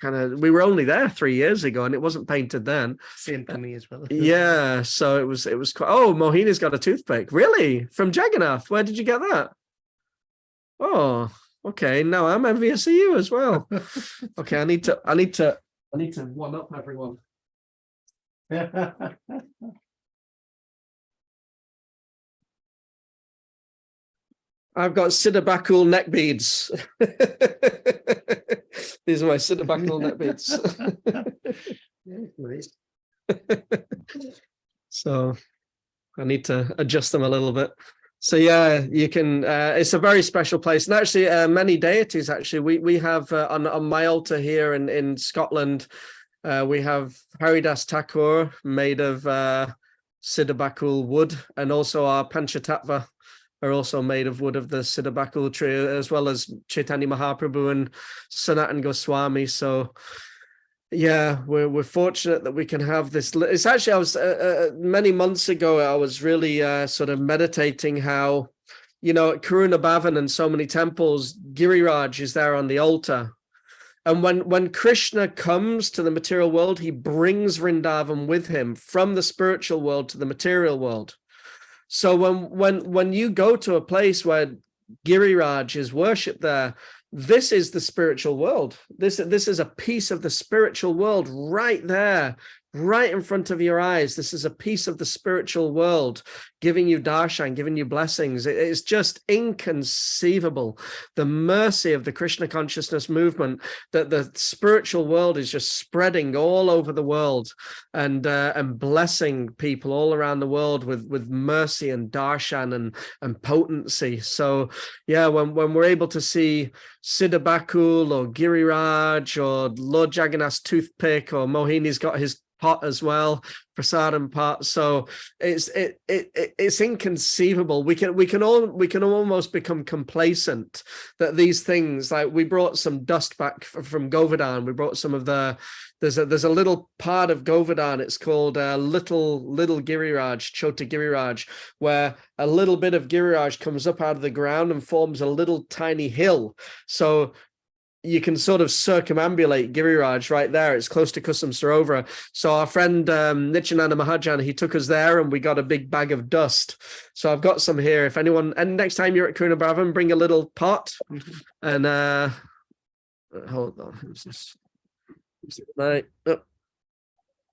we were only there 3 years ago, and it wasn't painted then. Same to me as well. Yeah, so it was quite. Oh, Mohini's got a toothpick. Really? From Jagannath? Where did you get that? Oh, okay. Now I'm envious of you as well. Okay, I need to one up everyone. I've got Siddhabakul neck beads. These are my Siddhabakul neck beads. So I need to adjust them a little bit. So yeah, you can. It's a very special place, and actually, many deities. Actually, we have on my altar here in Scotland, we have Haridas Thakur made of Siddhabakul wood, and also our Panchatattva are also made of wood of the Siddhabakul tree, as well as Chaitanya Mahaprabhu and Sanatan Goswami. So yeah, we're fortunate that we can have this. It's actually, I was many months ago, I was really sort of meditating how, at Karuna Bhavan and so many temples, Giriraj is there on the altar. And when Krishna comes to the material world, he brings Vrindavan with him from the spiritual world to the material world. So when you go to a place where Giriraj is worshipped there, this is the spiritual world. This is a piece of the spiritual world right there, right in front of your eyes. This is a piece of the spiritual world, giving you darshan, giving you blessings. It's just inconceivable, the mercy of the Krishna consciousness movement, that the spiritual world is just spreading all over the world and blessing people all around the world with mercy and darshan and potency. So yeah, when we're able to see Siddhabakul or Giriraj or Lord Jagannath's toothpick, or Mohini's got his pot as well, prasadam pot. So it's inconceivable. We can almost become complacent that these things, like we brought some dust back from Govardhan. We brought some of there's a little part of Govardhan. It's called little Giriraj, Chota Giriraj, where a little bit of Giriraj comes up out of the ground and forms a little tiny hill. So you can sort of circumambulate Giriraj right there. It's close to Kusum Sarovara. So our friend Nityananda Mahajan, he took us there, and we got a big bag of dust. So I've got some here. If anyone, and next time you're at Karuna Bhavan, bring a little pot. And hold on. Who's this? Right. No.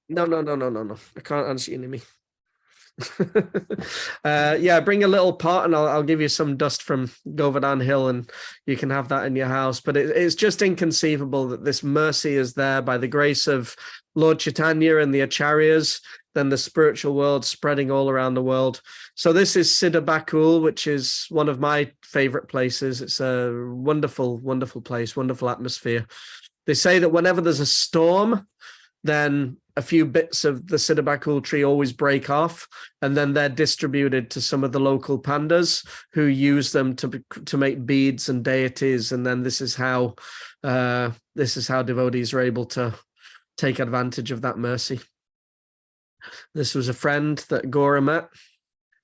I can't answer you, Nimi. Yeah, bring a little pot and I'll give you some dust from Govardhan Hill and you can have that in your house. But it's just inconceivable that this mercy is there by the grace of Lord Chaitanya and the Acharyas, then the spiritual world spreading all around the world. So this is Siddha Bakul, which is one of my favorite places. It's a wonderful, wonderful place, wonderful atmosphere. They say that whenever there's a storm, then a few bits of the Siddha Bakul tree always break off, and then they're distributed to some of the local pandas who use them to make beads and deities. And then this is how devotees are able to take advantage of that mercy. This was a friend that Gora met.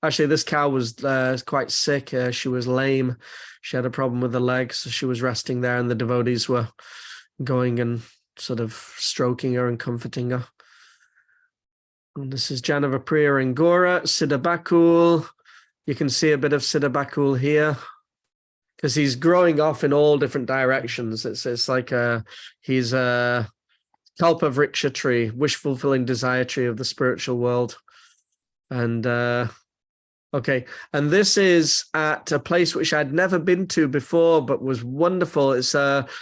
Actually, this cow was quite sick. She was lame. She had a problem with the legs, so she was resting there, and the devotees were going and sort of stroking her and comforting her. And this is Janava Priya and Gora, Siddha Bakul. You can see a bit of Siddha Bakul here because he's growing off in all different directions. It's like he's a Kalpavriksha tree, wish-fulfilling desire tree of the spiritual world. And okay, and this is at a place which I'd never been to before, but was wonderful. It's Dandabanga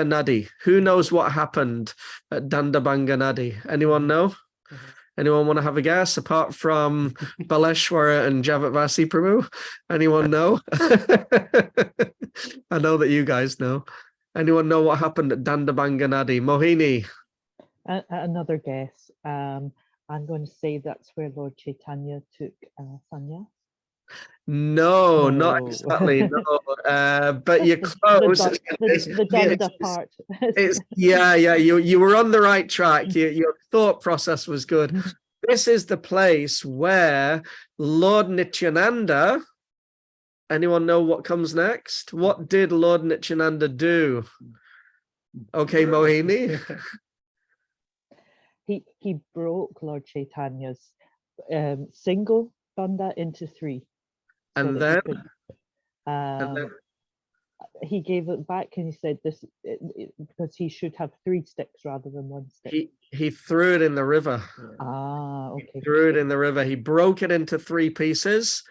Nadi. Who knows what happened at Dandabanga Nadi? Anyone know? Anyone want to have a guess apart from Baleshwara and Javatvasi Prabhu? Anyone know? I know that you guys know. Anyone know what happened at Dandabanga Nadi? Mohini? Another guess. I'm going to say that's where Lord Chaitanya took sannyas. No, not No. exactly. No, but you're close. The Danda part. Yeah. You were on the right track. Your thought process was good. This is the place where Lord Nityananda. Anyone know what comes next? What did Lord Nityananda do? Okay, Mohini. He broke Lord Chaitanya's single danda into three. And that then? He gave it back and he said this because he should have 3 sticks rather than 1 stick. He threw it in the river. Okay. He threw it in the river. He broke it into 3 pieces.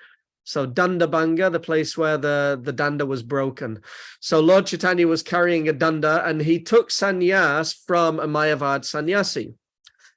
So Dandabanga, the place where the danda was broken. So Lord Chaitanya was carrying a danda and he took sannyas from a Mayavad sannyasi.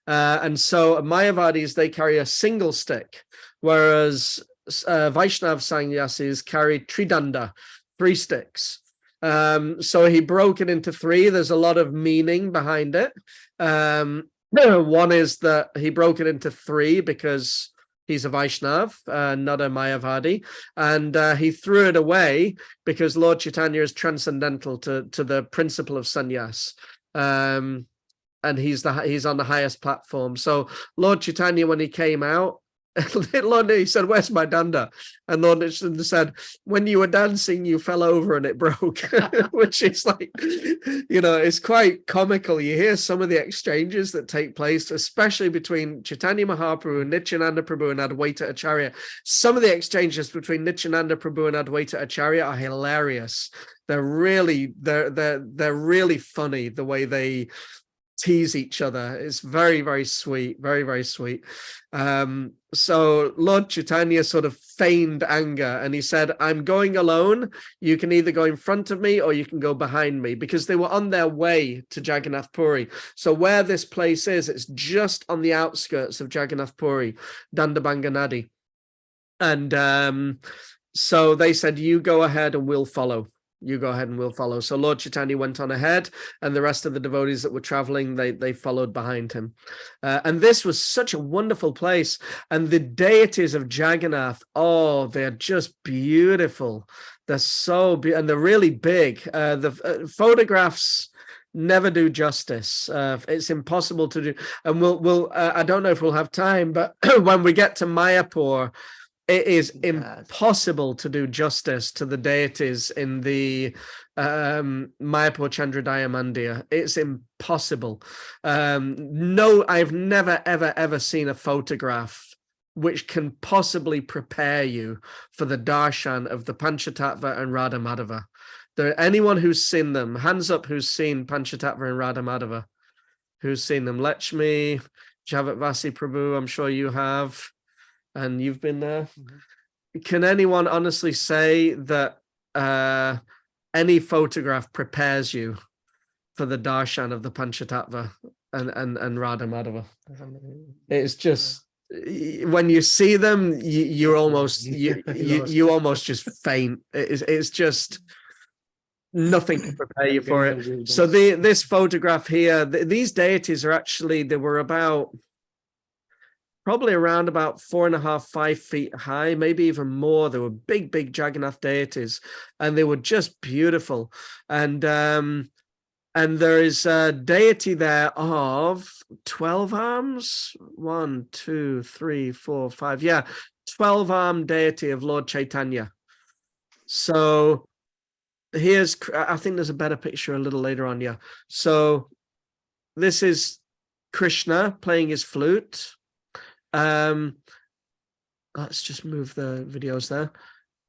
And so Mayavadis, they carry a single stick, whereas Vaishnav sannyasis carry tridanda, 3 sticks. So he broke it into 3. There's a lot of meaning behind it. One is that he broke it into 3 because he's a Vaishnav, not a Mayavadi. And he threw it away because Lord Chaitanya is transcendental to the principle of sannyas. And he's on the highest platform. So Lord Chaitanya, when he came out, he said, "Where's my danda?" And Lord Chaitanya said, "When you were dancing, you fell over and it broke," which is like, it's quite comical. You hear some of the exchanges that take place, especially between Chaitanya Mahaprabhu, Nityananda Prabhu, and Advaita Acharya. Some of the exchanges between Nityananda Prabhu and Advaita Acharya are hilarious. They're really funny the way they tease each other. It's very, very sweet, very, very sweet. So Lord Chaitanya sort of feigned anger and he said, "I'm going alone. You can either go in front of me or you can go behind me," because they were on their way to Jagannath Puri. So where this place is, it's just on the outskirts of Jagannath Puri, Dandabanga Nadi. And so they said, "You go ahead and we'll follow. You go ahead and we'll follow." So Lord Chaitanya went on ahead and the rest of the devotees that were traveling, they followed behind him. And this was such a wonderful place. And the deities of Jagannath, they're just beautiful. They're so beautiful and they're really big. The photographs never do justice. It's impossible to do. And we'll I don't know if we'll have time, but when we get to Mayapur, it is impossible to do justice to the deities in the Mayapur Chandrodaya Mandir. It's impossible. No, I've never, ever seen a photograph which can possibly prepare you for the darshan of the Panchatattva and Radha Madhava. Anyone who's seen them, hands up who's seen Panchatattva and Radha Madhava. Who's seen them? Lakshmi, Javatvasi Prabhu, I'm sure you have, and you've been there. Can anyone honestly say that any photograph prepares you for the darshan of the Panchatattva and Radha Madhava? It's just, when you see them, you almost you almost just faint. It's just nothing to prepare you for it. So this photograph here, these deities are actually, they were probably around about 4.5, 5 feet high, maybe even more. They were big Jagannath deities, and they were just beautiful. And there is a deity there of 12 arms. 1, 2, 3, 4, 5. Yeah, 12-armed deity of Lord Chaitanya. So here's, I think there's a better picture a little later on. Yeah. So this is Krishna playing his flute. Let's just move the videos there.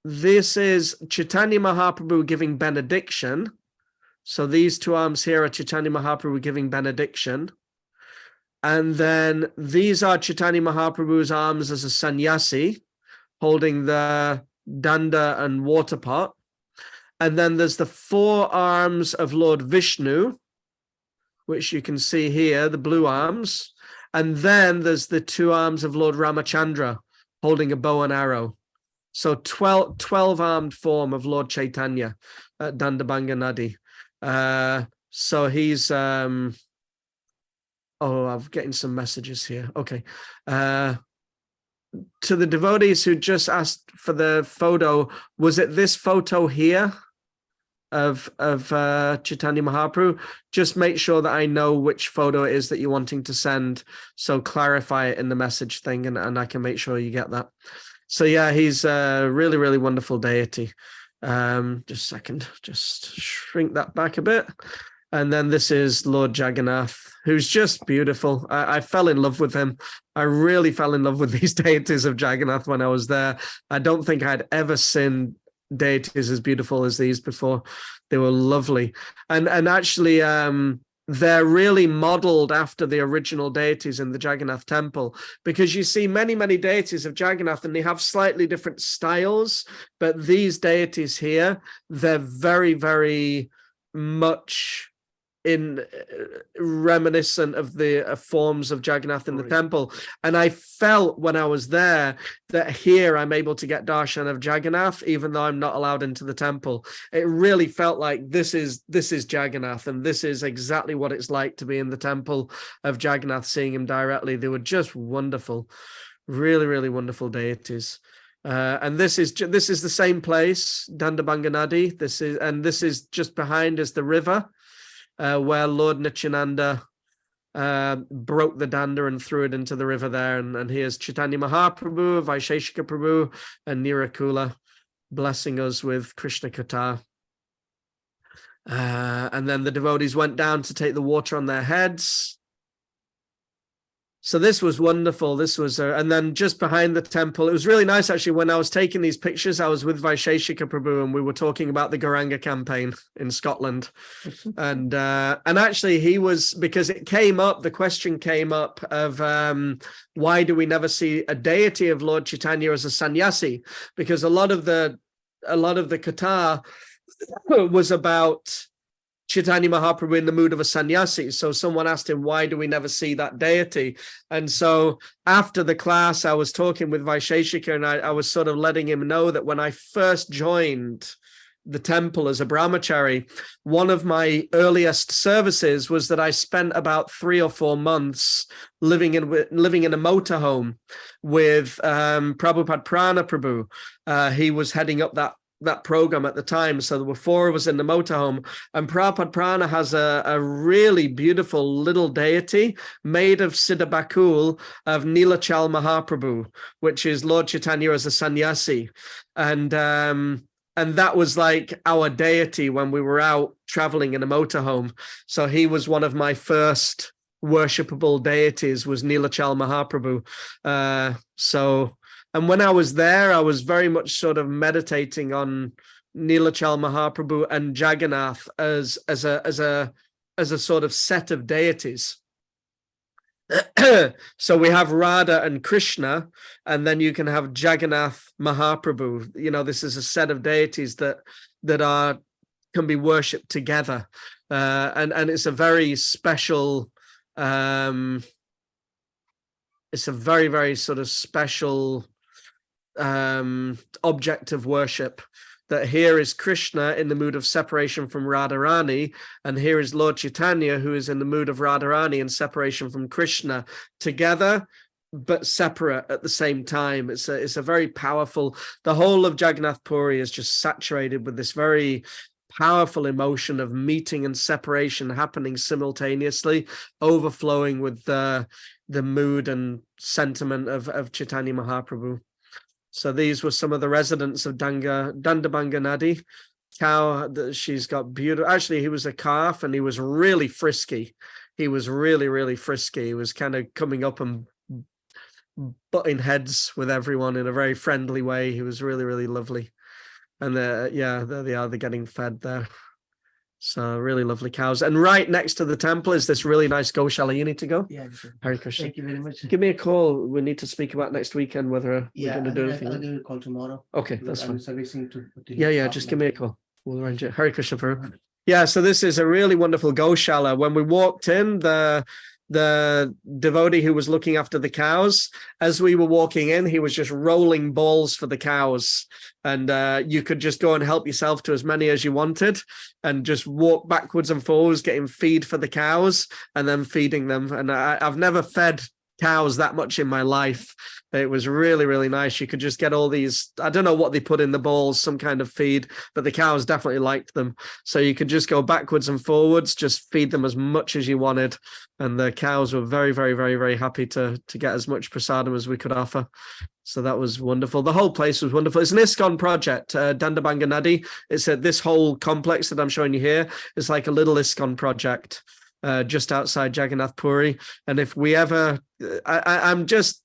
This is Chaitanya Mahaprabhu giving benediction. So these two arms here are Chaitanya Mahaprabhu giving benediction. And then these are Chaitanya Mahaprabhu's arms as a sannyasi, holding the danda and water pot. And then there's the 4 arms of Lord Vishnu, which you can see here, the blue arms. And then there's the 2 arms of Lord Ramachandra, holding a bow and arrow. So 12-armed form of Lord Chaitanya at Dandabanga Nadi. So he's, I'm getting some messages here. Okay. To the devotees who just asked for the photo, was it this photo here of Chaitanya Mahaprabhu? Just make sure that I know which photo it is that you're wanting to send. So clarify it in the message thing, and I can make sure you get that. So yeah, he's a really wonderful deity. Just a second, just shrink that back a bit. And then this is Lord Jagannath, who's just beautiful. I fell in love with him. I really fell in love with these deities of Jagannath when I was there. I don't think I'd ever seen deities as beautiful as these before. They were lovely. And actually, they're really modeled after the original deities in the Jagannath temple, because you see many deities of Jagannath and they have slightly different styles, but these deities here, they're very much in reminiscent of the forms of Jagannath in the temple. And I felt when I was there that here I'm able to get darshan of Jagannath, even though I'm not allowed into the temple. It really felt like this is Jagannath, and this is exactly what it's like to be in the temple of Jagannath, seeing him directly. They were just wonderful, really wonderful deities. And this is the same place, Dandabanga Nadi. This is just behind is the river, where Lord Nityananda broke the danda and threw it into the river there. And here's Chaitanya Mahaprabhu, Vaisheshika Prabhu, and Nirakula blessing us with Krishna Katha. And then the devotees went down to take the water on their heads. So this was wonderful. This was, and then just behind the temple, it was really nice actually. When I was taking these pictures, I was with Vaisheshika Prabhu, and we were talking about the Garanga campaign in Scotland, and actually he was, because it came up, the question came up of why do we never see a deity of Lord Chaitanya as a sannyasi? Because a lot of the Katha was about Chaitanya Mahaprabhu in the mood of a sannyasi. So someone asked him, why do we never see that deity? And so after the class, I was talking with Vaisheshika, and I was sort of letting him know that when I first joined the temple as a brahmachari, one of my earliest services was that I spent about 3 or 4 months living in a motorhome with Prabhupada Prana Prabhu. He was heading up that program at the time. So there were 4 of us in the motorhome, and Prabhupada Prana has a really beautiful little deity made of Siddha Bakul of Nilachal Mahaprabhu, which is Lord Chaitanya as a sannyasi. And that was like our deity when we were out traveling in a motorhome. So he was one of my first worshipable deities, was Nilachal Mahaprabhu. And when I was there, I was very much sort of meditating on Nilachal Mahaprabhu and Jagannath as a sort of set of deities. so we have Radha and Krishna, and then you can have Jagannath Mahaprabhu. You know, this is a set of deities that can be worshipped together, and it's a very special. It's a very, very sort of special object of worship. That here is Krishna in the mood of separation from Radharani, and here is Lord Chaitanya, who is in the mood of Radharani and separation from Krishna, together but separate at the same time. It's a very powerful. The whole of Jagannath Puri is just saturated with this very powerful emotion of meeting and separation happening simultaneously, overflowing with the mood and sentiment of Chaitanya Mahaprabhu. So these were some of the residents of Dandabanga Nadi. Cow, she's got beautiful. Actually, he was a calf and he was really frisky. He was really, really frisky. He was kind of coming up and butting heads with everyone in a very friendly way. He was really, really lovely. And there they are. They're getting fed there. So really lovely cows. And right next to the temple is this really nice Goshala. You need to go? Yeah. Sure. Hare Krishna. Thank you very much. Give me a call. We need to speak about next weekend, whether we're going to do anything. I'll give you a call tomorrow. Okay, that's fine. I'm servicing to Yeah, just give me a call. We'll arrange it. Hare Krishna, Puru. Yeah, so this is a really wonderful Goshala. When we walked in, the devotee who was looking after the cows, as we were walking in, he was just rolling balls for the cows, and you could just go and help yourself to as many as you wanted and just walk backwards and forwards, getting feed for the cows and then feeding them. And I've never fed cows that much in my life. It was really, really nice. You could just get all these, I don't know what they put in the balls, some kind of feed, but the cows definitely liked them. So you could just go backwards and forwards, just feed them as much as you wanted. And the cows were very, very, very, very happy to get as much prasadam as we could offer. So that was wonderful. The whole place was wonderful. It's an ISKCON project, Dandabanga Nadi. It's this whole complex that I'm showing you here is like a little ISKCON project. Just outside Jagannath Puri. And if we ever, I'm just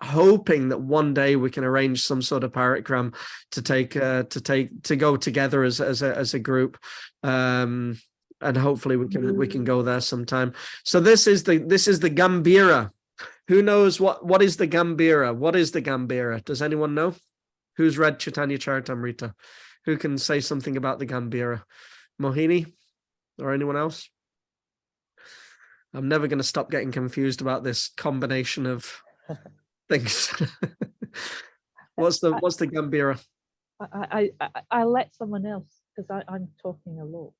hoping that one day we can arrange some sort of parikram to go together as a group. And hopefully we can go there sometime. So this is the Gambira. Who knows what is the Gambira? What is the Gambira? Does anyone know? Who's read Chaitanya Charitamrita? Who can say something about the Gambira? Mohini or anyone else? I'm never going to stop getting confused about this combination of things. What's the Gambira? I'll let someone else, because I'm talking a lot.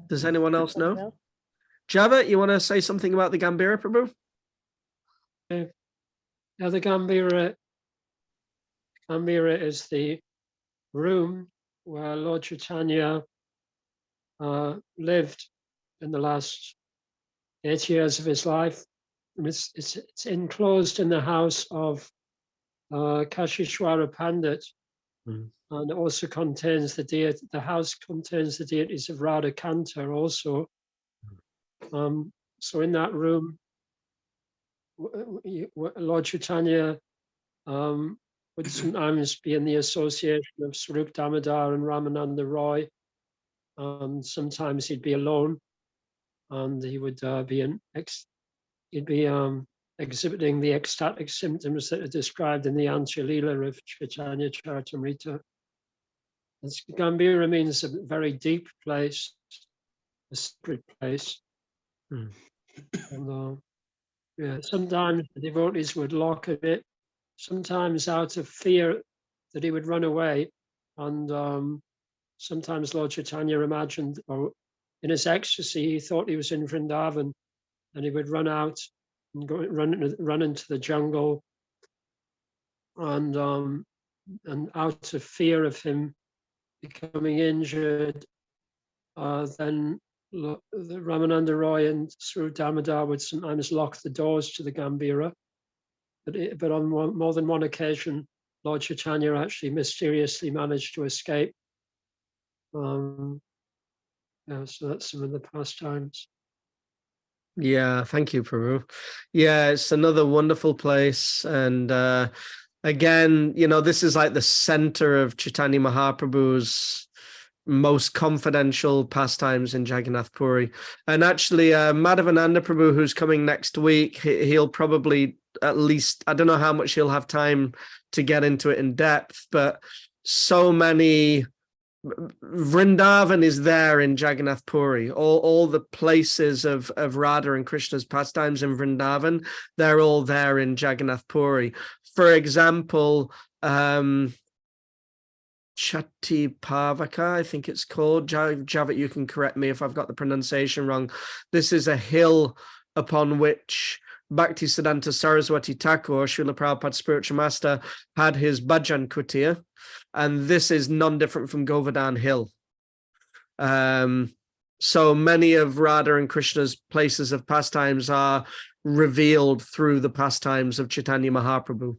Does anyone else know? Java, you want to say something about the Gambira, Prabhu? Now the Gambira is the room where Lord Chaitanya lived in the last 8 years of his life. It's enclosed in the house of Kashishwara Pandit, and it also contains the house contains the deities of Radha Kanta also. So in that room, Lord Chaitanya would sometimes be in the association of Swarup Damodar and Ramananda Roy, and sometimes he'd be alone. And he would be exhibiting the ecstatic symptoms that are described in the Antya-lila of Chaitanya Charitamrita. Gambira means a very deep place, a sacred place. And, sometimes the devotees would lock at it, sometimes out of fear that he would run away. And sometimes Lord Chaitanya imagined, or in his ecstasy, he thought he was in Vrindavan, and he would run out and run into the jungle, and out of fear of him becoming injured, then the Ramananda Roy and Swarup Damodar would sometimes lock the doors to the Gambira. But on more than one occasion, Lord Chaitanya actually mysteriously managed to escape. So that's some of the pastimes. Yeah, thank you, Prabhu. Yeah, it's another wonderful place. And again, this is like the center of Chaitanya Mahaprabhu's most confidential pastimes in Jagannath Puri. And actually, Madhavananda Prabhu, who's coming next week, he'll probably at least, I don't know how much he'll have time to get into it in depth, but so many, Vrindavan is there in Jagannath Puri. All the places of Radha and Krishna's pastimes in Vrindavan, they're all there in Jagannath Puri. For example, Chatipavaka, I think it's called. Javit, you can correct me if I've got the pronunciation wrong. This is a hill upon which Bhaktisiddhanta Saraswati Thakur, Srila Prabhupada's spiritual master, had his bhajan kutir, and this is non-different from Govardhan Hill. So many of Radha and Krishna's places of pastimes are revealed through the pastimes of Chaitanya Mahaprabhu.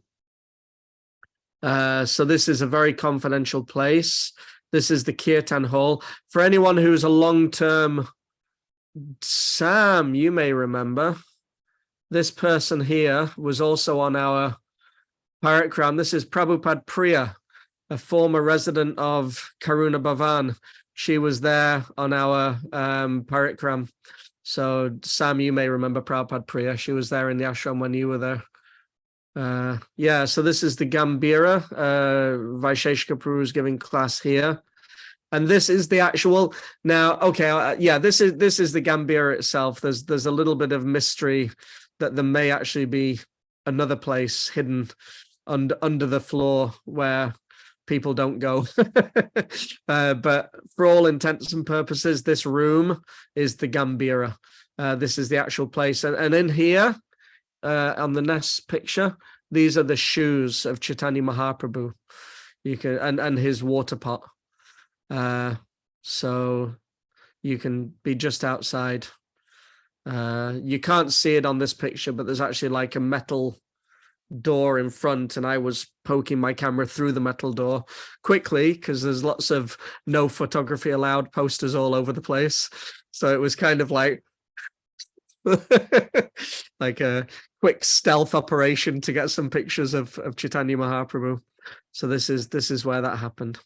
So this is a very confidential place. This is the Kirtan Hall. For anyone who's a long-term, Sam, you may remember, this person here was also on our Parikram. This is Prabhupada Priya, a former resident of Karuna Bhavan. She was there on our Parikram. So Sam, you may remember Prabhupada Priya. She was there in the ashram when you were there. Yeah, so this is the Gambhira. Vaisheshika Prabhu is giving class here. And this is the actual, now, okay, yeah, this is the Gambhira itself. There's a little bit of mystery that there may actually be another place hidden under the floor where people don't go. But for all intents and purposes, this room is the Gambhira. This is the actual place. And in here, on the next picture, these are the shoes of Chaitanya Mahaprabhu. You can and his water pot. So you can be just outside. You can't see it on this picture, but there's actually like a metal door in front, and I was poking my camera through the metal door quickly because there's lots of no photography allowed posters all over the place. So it was kind of like like a quick stealth operation to get some pictures of Chaitanya Mahaprabhu. So this is where that happened.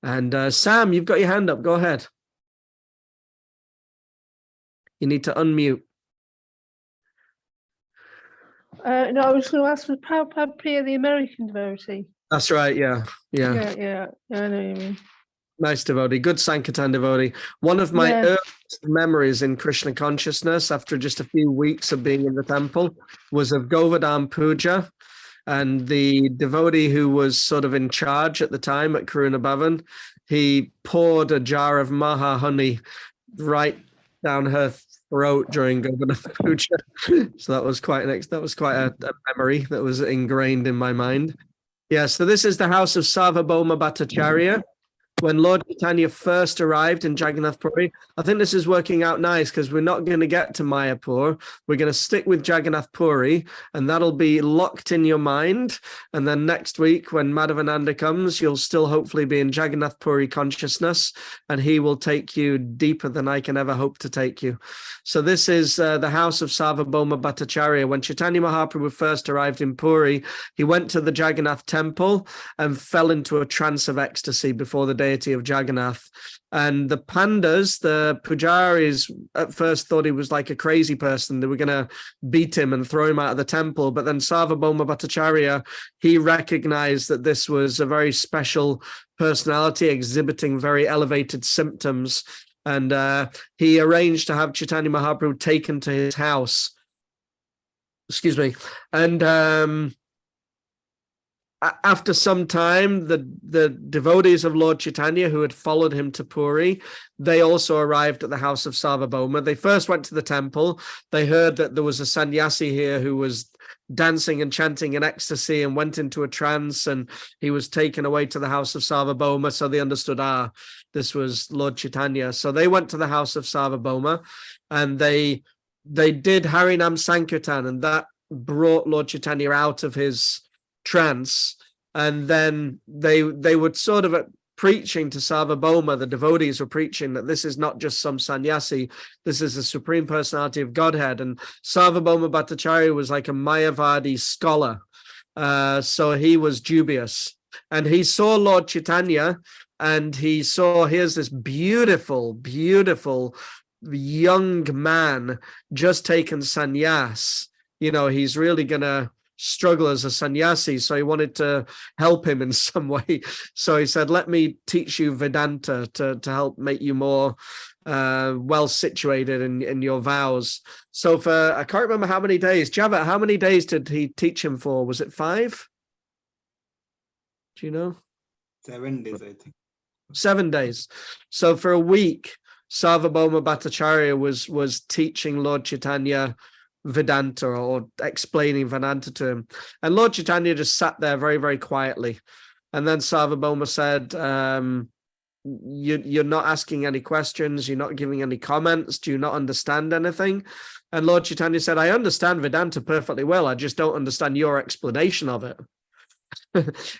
And Sam, you've got your hand up. Go ahead. You need to unmute. No, I was going to ask for Prabhupada Priya, the American devotee. That's right. Yeah. Yeah, I know what you mean. Nice devotee, good Sankirtan devotee. One of my earliest memories in Krishna consciousness after just a few weeks of being in the temple was of Govardhan Puja. And the devotee who was sort of in charge at the time at Karuna Bhavan, he poured a jar of maha honey right down her throat during Govardhan Puja. So that was quite a memory that was ingrained in my mind. Yeah, so this is the house of Sarvabhauma Bhattacharya. When Lord Chaitanya first arrived in Jagannath Puri, I think this is working out nice because we're not going to get to Mayapur. We're going to stick with Jagannath Puri, and that'll be locked in your mind. And then next week, when Madhavananda comes, you'll still hopefully be in Jagannath Puri consciousness, and he will take you deeper than I can ever hope to take you. So this is the house of Sarvabhauma Bhattacharya. When Chaitanya Mahaprabhu first arrived in Puri, he went to the Jagannath temple and fell into a trance of ecstasy before the deity of Jagannath. And the pandas, the pujaris, at first thought he was like a crazy person. They were going to beat him and throw him out of the temple. But then Sarvabhauma Bhattacharya, he recognized that this was a very special personality exhibiting very elevated symptoms. And he arranged to have Chaitanya Mahaprabhu taken to his house. Excuse me. And after some time, the devotees of Lord Chaitanya who had followed him to Puri, they also arrived at the house of Sarvabhauma. They first went to the temple. They heard that there was a sannyasi here who was dancing and chanting in ecstasy and went into a trance, and he was taken away to the house of Sarvabhauma. So they understood, this was Lord Chaitanya. So they went to the house of Sarvabhauma, and they did Harinam Sankirtan, and that brought Lord Chaitanya out of his trance. And then they were sort of preaching to Sarvabhauma, the devotees were preaching that this is not just some sannyasi, this is the supreme personality of Godhead. And Sarvabhauma Bhattacharya was like a Mayavadi scholar, so he was dubious. And he saw Lord Chaitanya and he saw, here's this beautiful, beautiful young man just taken sannyas. You know, he's really gonna struggle as a sannyasi, so he wanted to help him in some way. So he said, let me teach you Vedanta to help make you more well situated in your vows. So for, I can't remember how many days, Javat, how many days did he teach him for? Was it 5? Do you know? 7 days, I think. 7 days. So for a week, Sarvabhauma Bhattacharya was teaching Lord Chaitanya Vedanta, or explaining Vedanta to him. And Lord Chaitanya just sat there very, very quietly. And then Sarvabhauma said, you're not asking any questions, you're not giving any comments, do you not understand anything? And Lord Chaitanya said, I understand Vedanta perfectly well, I just don't understand your explanation of it.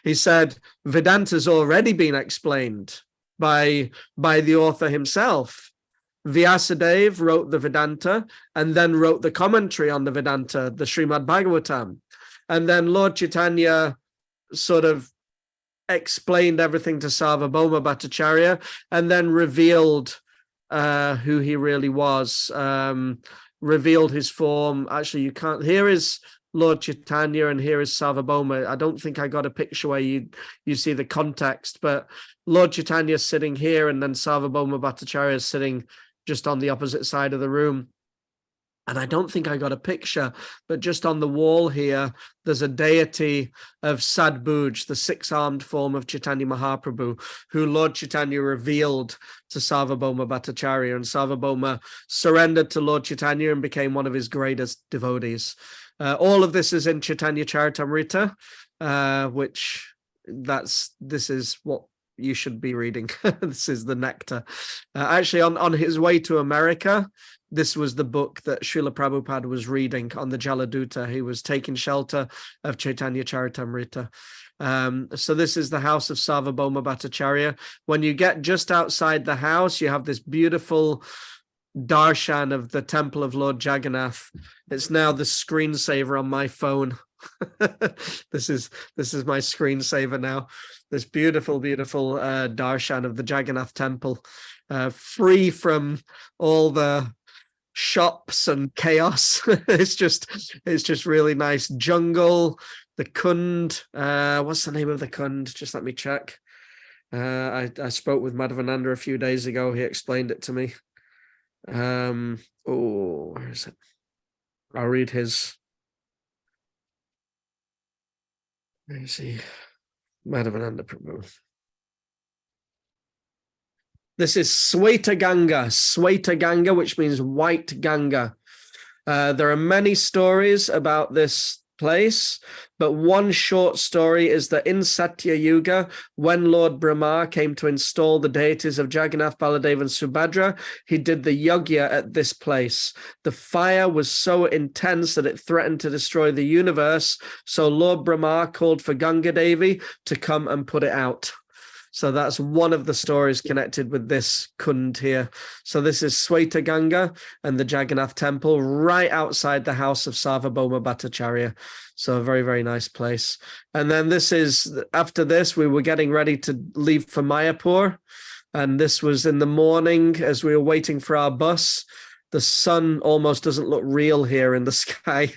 He said, Vedanta's already been explained by the author himself. Vyasadeva wrote the Vedanta and then wrote the commentary on the Vedanta, the Srimad Bhagavatam. And then Lord Chaitanya sort of explained everything to Sarvabhauma Bhattacharya and then revealed who he really was, revealed his form. Actually, you can't, here is Lord Chaitanya and here is Sarvabhauma. I don't think I got a picture where you see the context, but Lord Chaitanya is sitting here and then Sarvabhauma Bhattacharya is sitting just on the opposite side of the room. And I don't think I got a picture, but just on the wall here, there's a deity of Sadbhuj, the 6-armed form of Chaitanya Mahaprabhu, who Lord Chaitanya revealed to Sarvabhauma Bhattacharya, and Sarvabhauma surrendered to Lord Chaitanya and became one of his greatest devotees. All of this is in Chaitanya Charitamrita, which this is what you should be reading. This is the nectar. Actually, on his way to America, this was the book that Srila Prabhupada was reading on the Jaladuta. He was taking shelter of Chaitanya Charitamrita. So this is the house of Sarvabhauma Bhattacharya. When you get just outside the house, you have this beautiful darshan of the temple of Lord Jagannath. It's now the screensaver on my phone. This is my screensaver now. This beautiful darshan of the Jagannath temple, free from all the shops and chaos. It's just really nice. Jungle, the Kund. What's the name of the Kund? Just let me check. I spoke with Madhavananda a few days ago. He explained it to me. Where is it? I'll read his. Let me see. Madhavananda Prabhu. This is Sweta Ganga, which means white Ganga. There are many stories about this place, but one short story is that in Satya Yuga, when Lord Brahma came to install the deities of Jagannath, Baladev, and Subhadra, he did the yagya at this place. The fire was so intense that it threatened to destroy the universe, so Lord Brahma called for Ganga Devi to come and put it out. So that's one of the stories connected with this Kund here. So this is Sweta Ganga and the Jagannath temple right outside the house of Sarvabhauma Bhattacharya. So a very, very nice place. And then this is, after this, we were getting ready to leave for Mayapur. And this was in the morning as we were waiting for our bus. The sun almost doesn't look real here in the sky.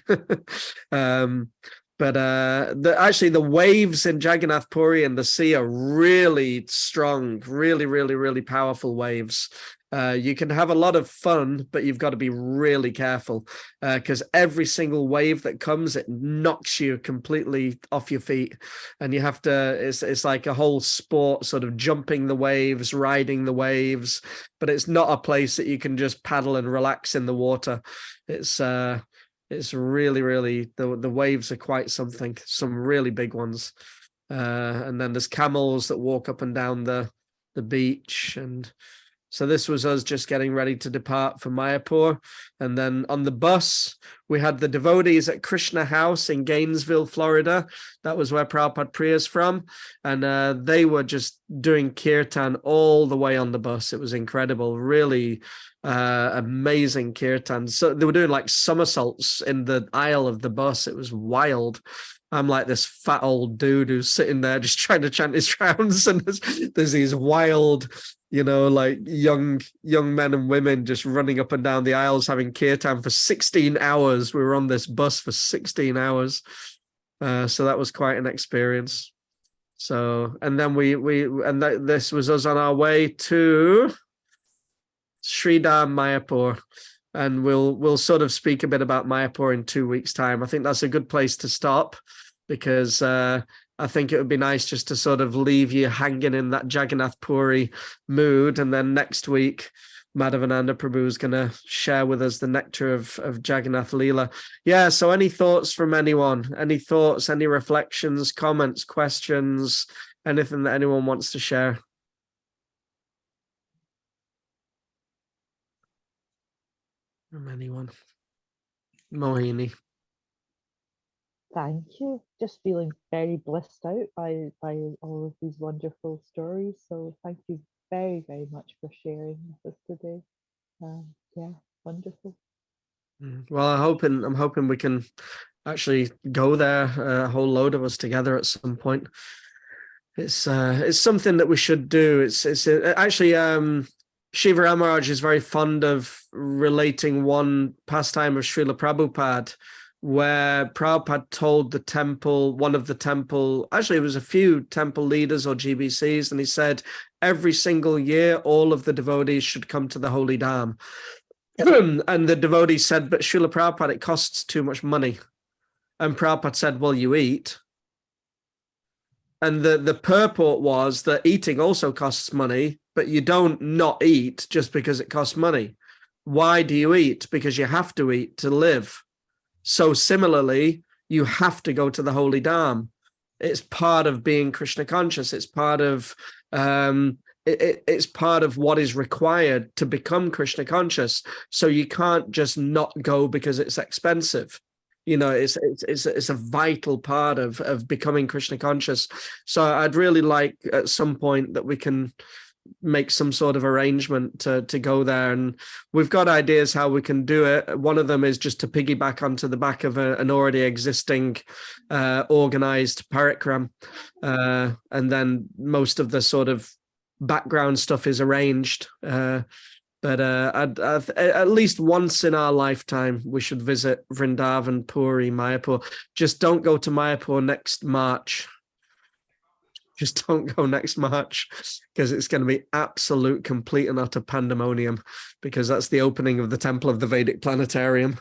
But actually the waves in Jagannath Puri and the sea are really strong, really, really, really powerful waves. You can have a lot of fun, but you've got to be really careful because every single wave that comes, it knocks you completely off your feet. And you have to, it's like a whole sport, sort of jumping the waves, riding the waves, but it's not a place that you can just paddle and relax in the water. It's really, really, the waves are quite something, some really big ones. And then there's camels that walk up and down the beach. And so this was us just getting ready to depart for Mayapur. And then on the bus, we had the devotees at Krishna House in Gainesville, Florida. That was where Prabhupada Priya's from. And they were just doing kirtan all the way on the bus. It was incredible, really Amazing kirtan. So they were doing like somersaults in the aisle of the bus. It was wild. I'm like this fat old dude who's sitting there just trying to chant his rounds, and there's these wild, like young men and women just running up and down the aisles having kirtan for 16 hours. We were on this bus for 16 hours. So that was quite an experience. So, and then this was us on our way to Sridham, Mayapur, and we'll sort of speak a bit about Mayapur in 2 weeks' time. I think that's a good place to stop, because I think it would be nice just to sort of leave you hanging in that Jagannath Puri mood, and then next week Madhavananda Prabhu is going to share with us the nectar of Jagannath Leela. Yeah, so any thoughts from anyone? Any thoughts, any reflections, comments, questions, anything that anyone wants to share? From anyone? Mohini. Thank you. Just feeling very blissed out by all of these wonderful stories. So thank you very, very much for sharing with us today. Yeah, wonderful. Well, I'm hoping we can actually go there, a whole load of us together at some point. It's something that we should do. It's actually Shiva Ramaraj is very fond of relating one pastime of Srila Prabhupada, where Prabhupada told one of the temple, actually it was a few temple leaders or GBCs, and he said every single year all of the devotees should come to the holy Dham. And the devotees said, but Srila Prabhupada, it costs too much money. And Prabhupada said, well, you eat. And the purport was that eating also costs money, but you don't not eat just because it costs money. Why do you eat? Because you have to eat to live. So similarly, you have to go to the holy Dham. It's part of being Krishna conscious. It's part of it's part of what is required to become Krishna conscious. So you can't just not go because it's expensive. It's a vital part of becoming Krishna conscious. So I'd really like at some point that we can make some sort of arrangement to go there, and we've got ideas how we can do it. One of them is just to piggyback onto the back of an already existing organized parikram, and then most of the sort of background stuff is arranged, but at least once in our lifetime we should visit Vrindavan, Puri, Mayapur. Just don't go to Mayapur next March. Just don't go next March, because it's going to be absolute, complete and utter pandemonium, because that's the opening of the Temple of the Vedic Planetarium,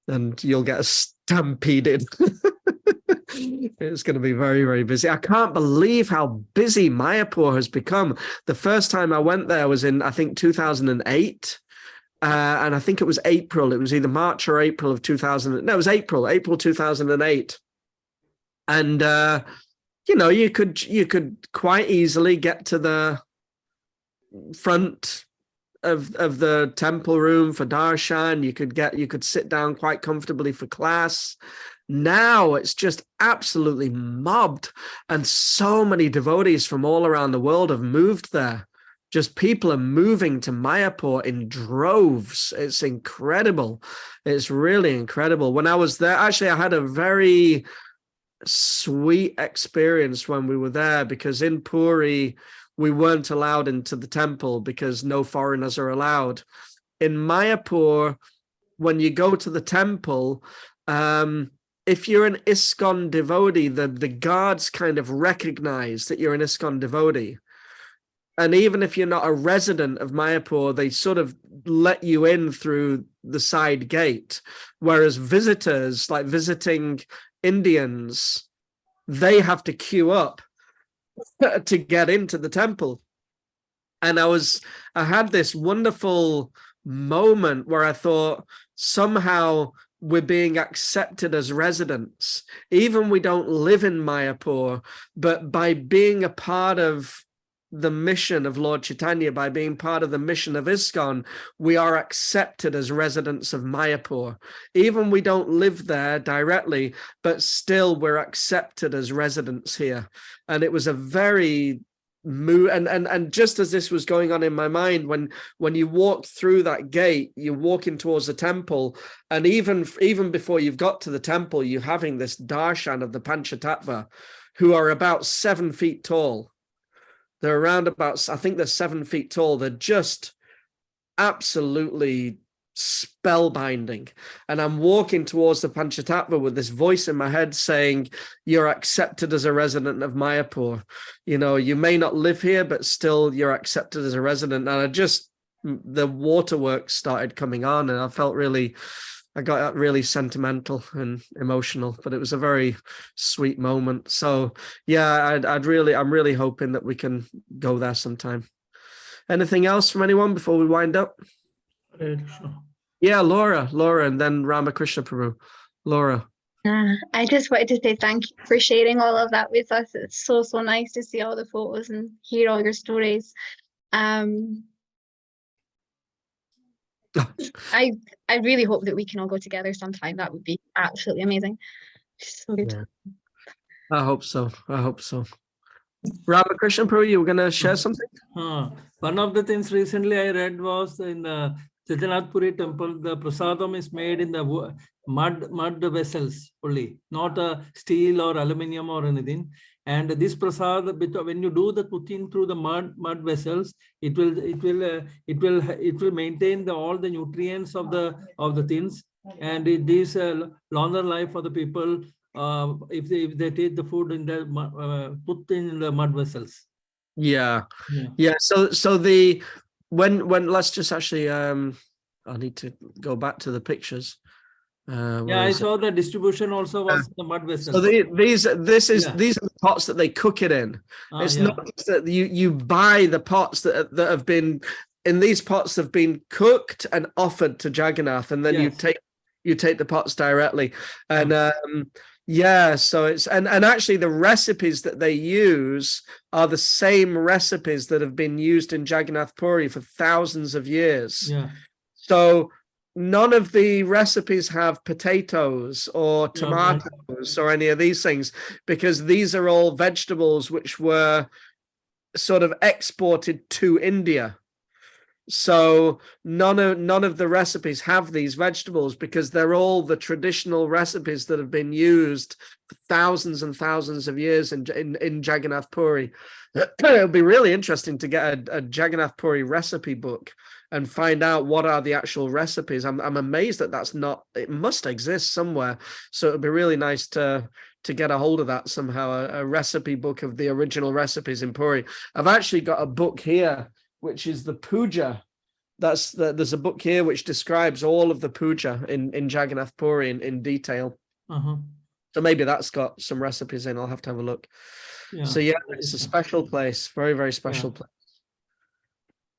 and you'll get stampeded. It's going to be very, very busy. I can't believe how busy Mayapur has become. The first time I went there was in, I think, 2008. And I think it was April. It was either March or April of 2000. No, it was April 2008. And, you could quite easily get to the front of the temple room for darshan. You could sit down quite comfortably for class. Now it's just absolutely mobbed, and so many devotees from all around the world have moved there. Just people are moving to Mayapur in droves. It's incredible. It's really incredible. When I was there, actually, I had a very sweet experience when we were there, because in Puri, we weren't allowed into the temple because no foreigners are allowed. In Mayapur, when you go to the temple, if you're an ISKCON devotee, the guards kind of recognize that you're an ISKCON devotee. And even if you're not a resident of Mayapur, they sort of let you in through the side gate. Whereas visitors, like visiting Indians, they have to queue up to get into the temple. And I had this wonderful moment where I thought, somehow we're being accepted as residents. Even we don't live in Mayapur, but by being a part of the mission of Lord Chaitanya, by being part of the mission of ISKCON, we are accepted as residents of Mayapur. Even we don't live there directly, but still we're accepted as residents here. And it was a very move, and just as this was going on in my mind, when you walk through that gate, you're walking towards the temple, and even before you've got to the temple, you're having this darshan of the Panchatattva, who are about 7 feet tall. They're around about, I think they're 7 feet tall. They're just absolutely spellbinding. And I'm walking towards the Panchatattva with this voice in my head saying, you're accepted as a resident of Mayapur. You know, you may not live here, but still you're accepted as a resident. And the waterworks started coming on, and I got really sentimental and emotional, but it was a very sweet moment. So yeah, I'm really hoping that we can go there sometime. Anything else from anyone before we wind up? Yeah, Laura, and then Ramakrishna Prabhu. Laura. I just wanted to say thank you for sharing all of that with us. It's so nice to see all the photos and hear all your stories. I really hope that we can all go together sometime. That would be absolutely amazing. So good. Yeah. I hope so. Ramakrishna Prabhu, you were going to share something? One of the things recently I read was in the Jagannatha Puri temple, the prasadam is made in the mud vessels only, not steel or aluminium or anything. And this prasad, when you do the cooking through the mud vessels, it will maintain all the nutrients of the things, and it is a longer life for the people if they take the food in the put in the mud vessels. Yeah. So when let's just actually I need to go back to the pictures. I saw the distribution also was the mud vessels. So these are the pots that they cook it in. It's not just that you buy the pots that have been in these pots have been cooked and offered to Jagannatha, and then you take the pots directly. And so it's and actually the recipes that they use are the same recipes that have been used in Jagannath Puri for thousands of years. So none of the recipes have potatoes or tomatoes or any of these things, because these are all vegetables which were sort of exported to India. So none of the recipes have these vegetables, because they're all the traditional recipes that have been used for thousands and thousands of years in Jagannath Puri. It'll be really interesting to get a Jagannath Puri recipe book and find out what are the actual recipes. I'm amazed that that's not, it must exist somewhere. So it'd be really nice to get a hold of that somehow, a recipe book of the original recipes in Puri. I've actually got a book here, which is the puja. There's a book here which describes all of the puja in Jagannath Puri in detail. So maybe that's got some recipes in. I'll have to have a look. So yeah, it's a special place, very, very special place.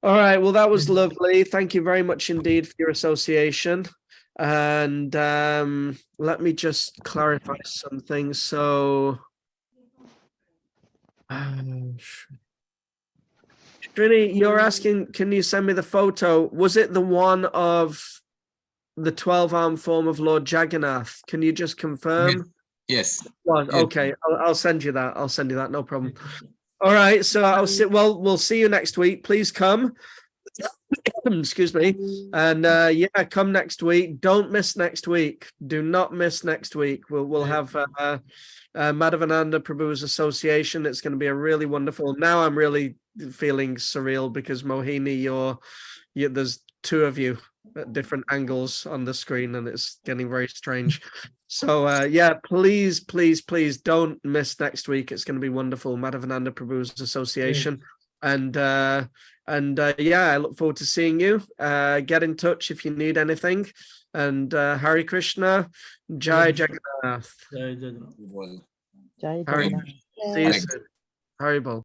All right, well, that was lovely. Thank you very much indeed for your association. And let me just clarify something. So Trini, you're asking, can you send me the photo? Was it the one of the 12-arm form of Lord Jagannath? Can you just confirm? Yes. Well, okay, I'll send you that. No problem. All right, so we'll see you next week. Please come. Excuse me. And come next week. Don't miss next week. Do not miss next week. We'll have Madhavananda Prabhu's association. It's going to be a really wonderful. Now I'm really feeling surreal because Mohini, there's two of you at different angles on the screen, and it's getting very strange. So please don't miss next week. It's going to be wonderful. Madhavananda Prabhu's association. And I look forward to seeing you. Get in touch if you need anything. And Hare Krishna, Jai Jagannath. Jai Hari, Jagannath. see you soon. Haribol.